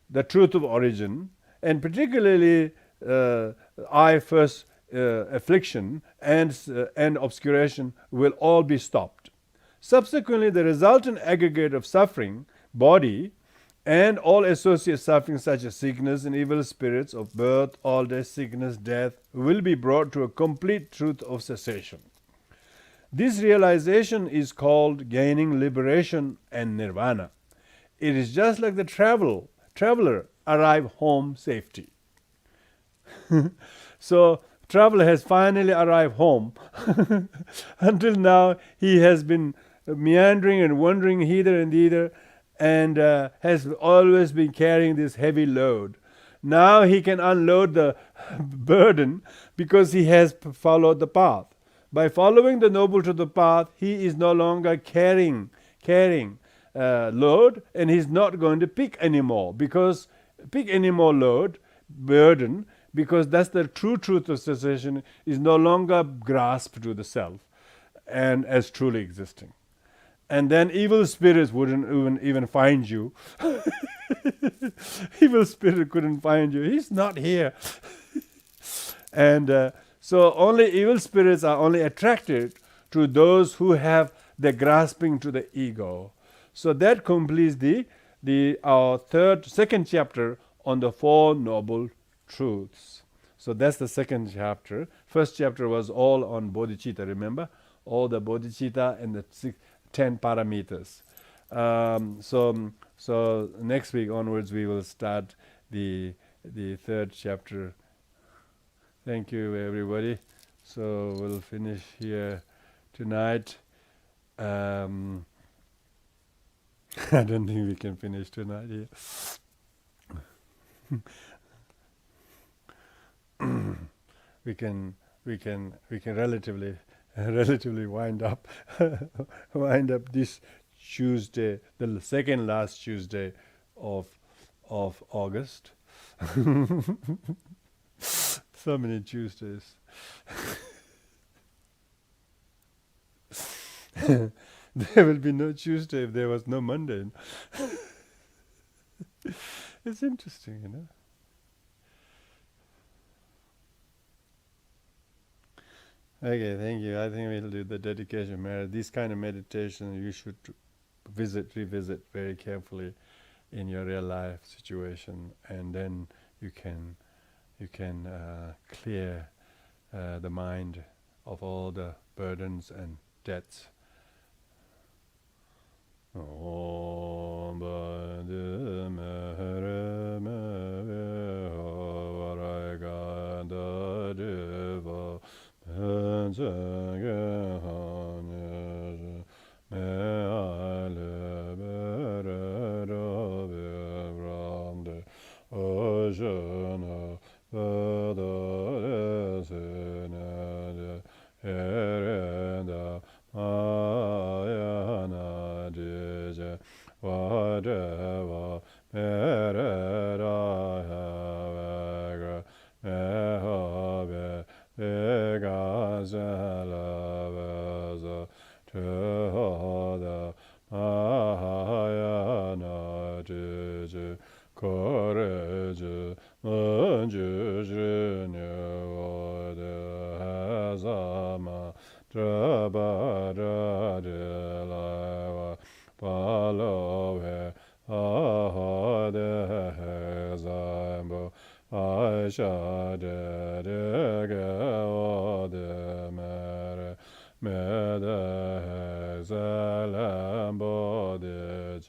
the truth of origin, and particularly I first affliction and obscuration will all be stopped. Subsequently, the resultant aggregate of suffering, body, and all associated suffering such as sickness and evil spirits of birth, old age, sickness, death, will be brought to a complete truth of cessation. This realization is called gaining liberation and nirvana. It is just like the traveler arrive home safety. So traveler has finally arrived home. Until now he has been meandering and wandering hither and thither, and has always been carrying this heavy load. Now he can unload the burden because he has followed the path. By following the noble truth of the path, he is no longer carrying load, and he's not going to pick any more burden, because that's the true truth of cessation, is no longer grasped to the self and as truly existing. And then evil spirits wouldn't even find you. Evil spirit couldn't find you. He's not here. And so only evil spirits are only attracted to those who have the grasping to the ego. So that completes our second chapter on the 4 noble truths. So that's the second chapter. First chapter was all on bodhicitta, remember? All the bodhicitta and the 10 parameters. So next week onwards we will start the third chapter. Thank you, everybody. So we'll finish here tonight. I don't think we can finish tonight here. we can relatively wind up this Tuesday, the second last Tuesday of August. So many Tuesdays. There will be no Tuesday if there was no Monday. It's interesting, you know. Okay, thank you. I think we'll do the dedication merit. This kind of meditation you should revisit very carefully in your real life situation, and then you can clear the mind of all the burdens and debts. Om Bade Mere Mere Varaga Da Deva Menjage Hanye Me Ale Bere Rove Ramde Ojana Vada Resene Erenda Mahayana Buddhist whatever mere Rahavegra Mehave Vegazalavasa Tehoda Mahayana Buddhist Courage Manjuj Nyavada Hazama Trabara de Lava Palove Ahade Zambo Aisha de Gao de Mere Mede Zalambo de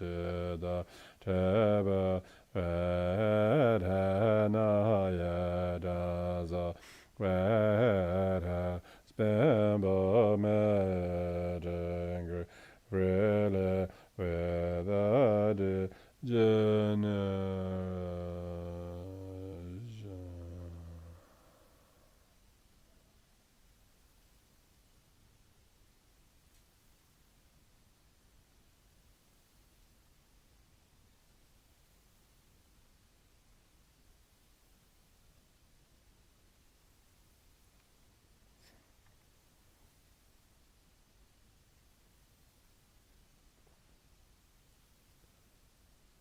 Bamba Madanger Vrele Vedade Jana.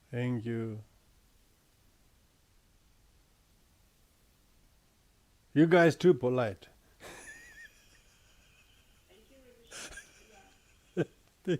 Thank you. You guys too polite. Thank you, Rinpoche. Yeah.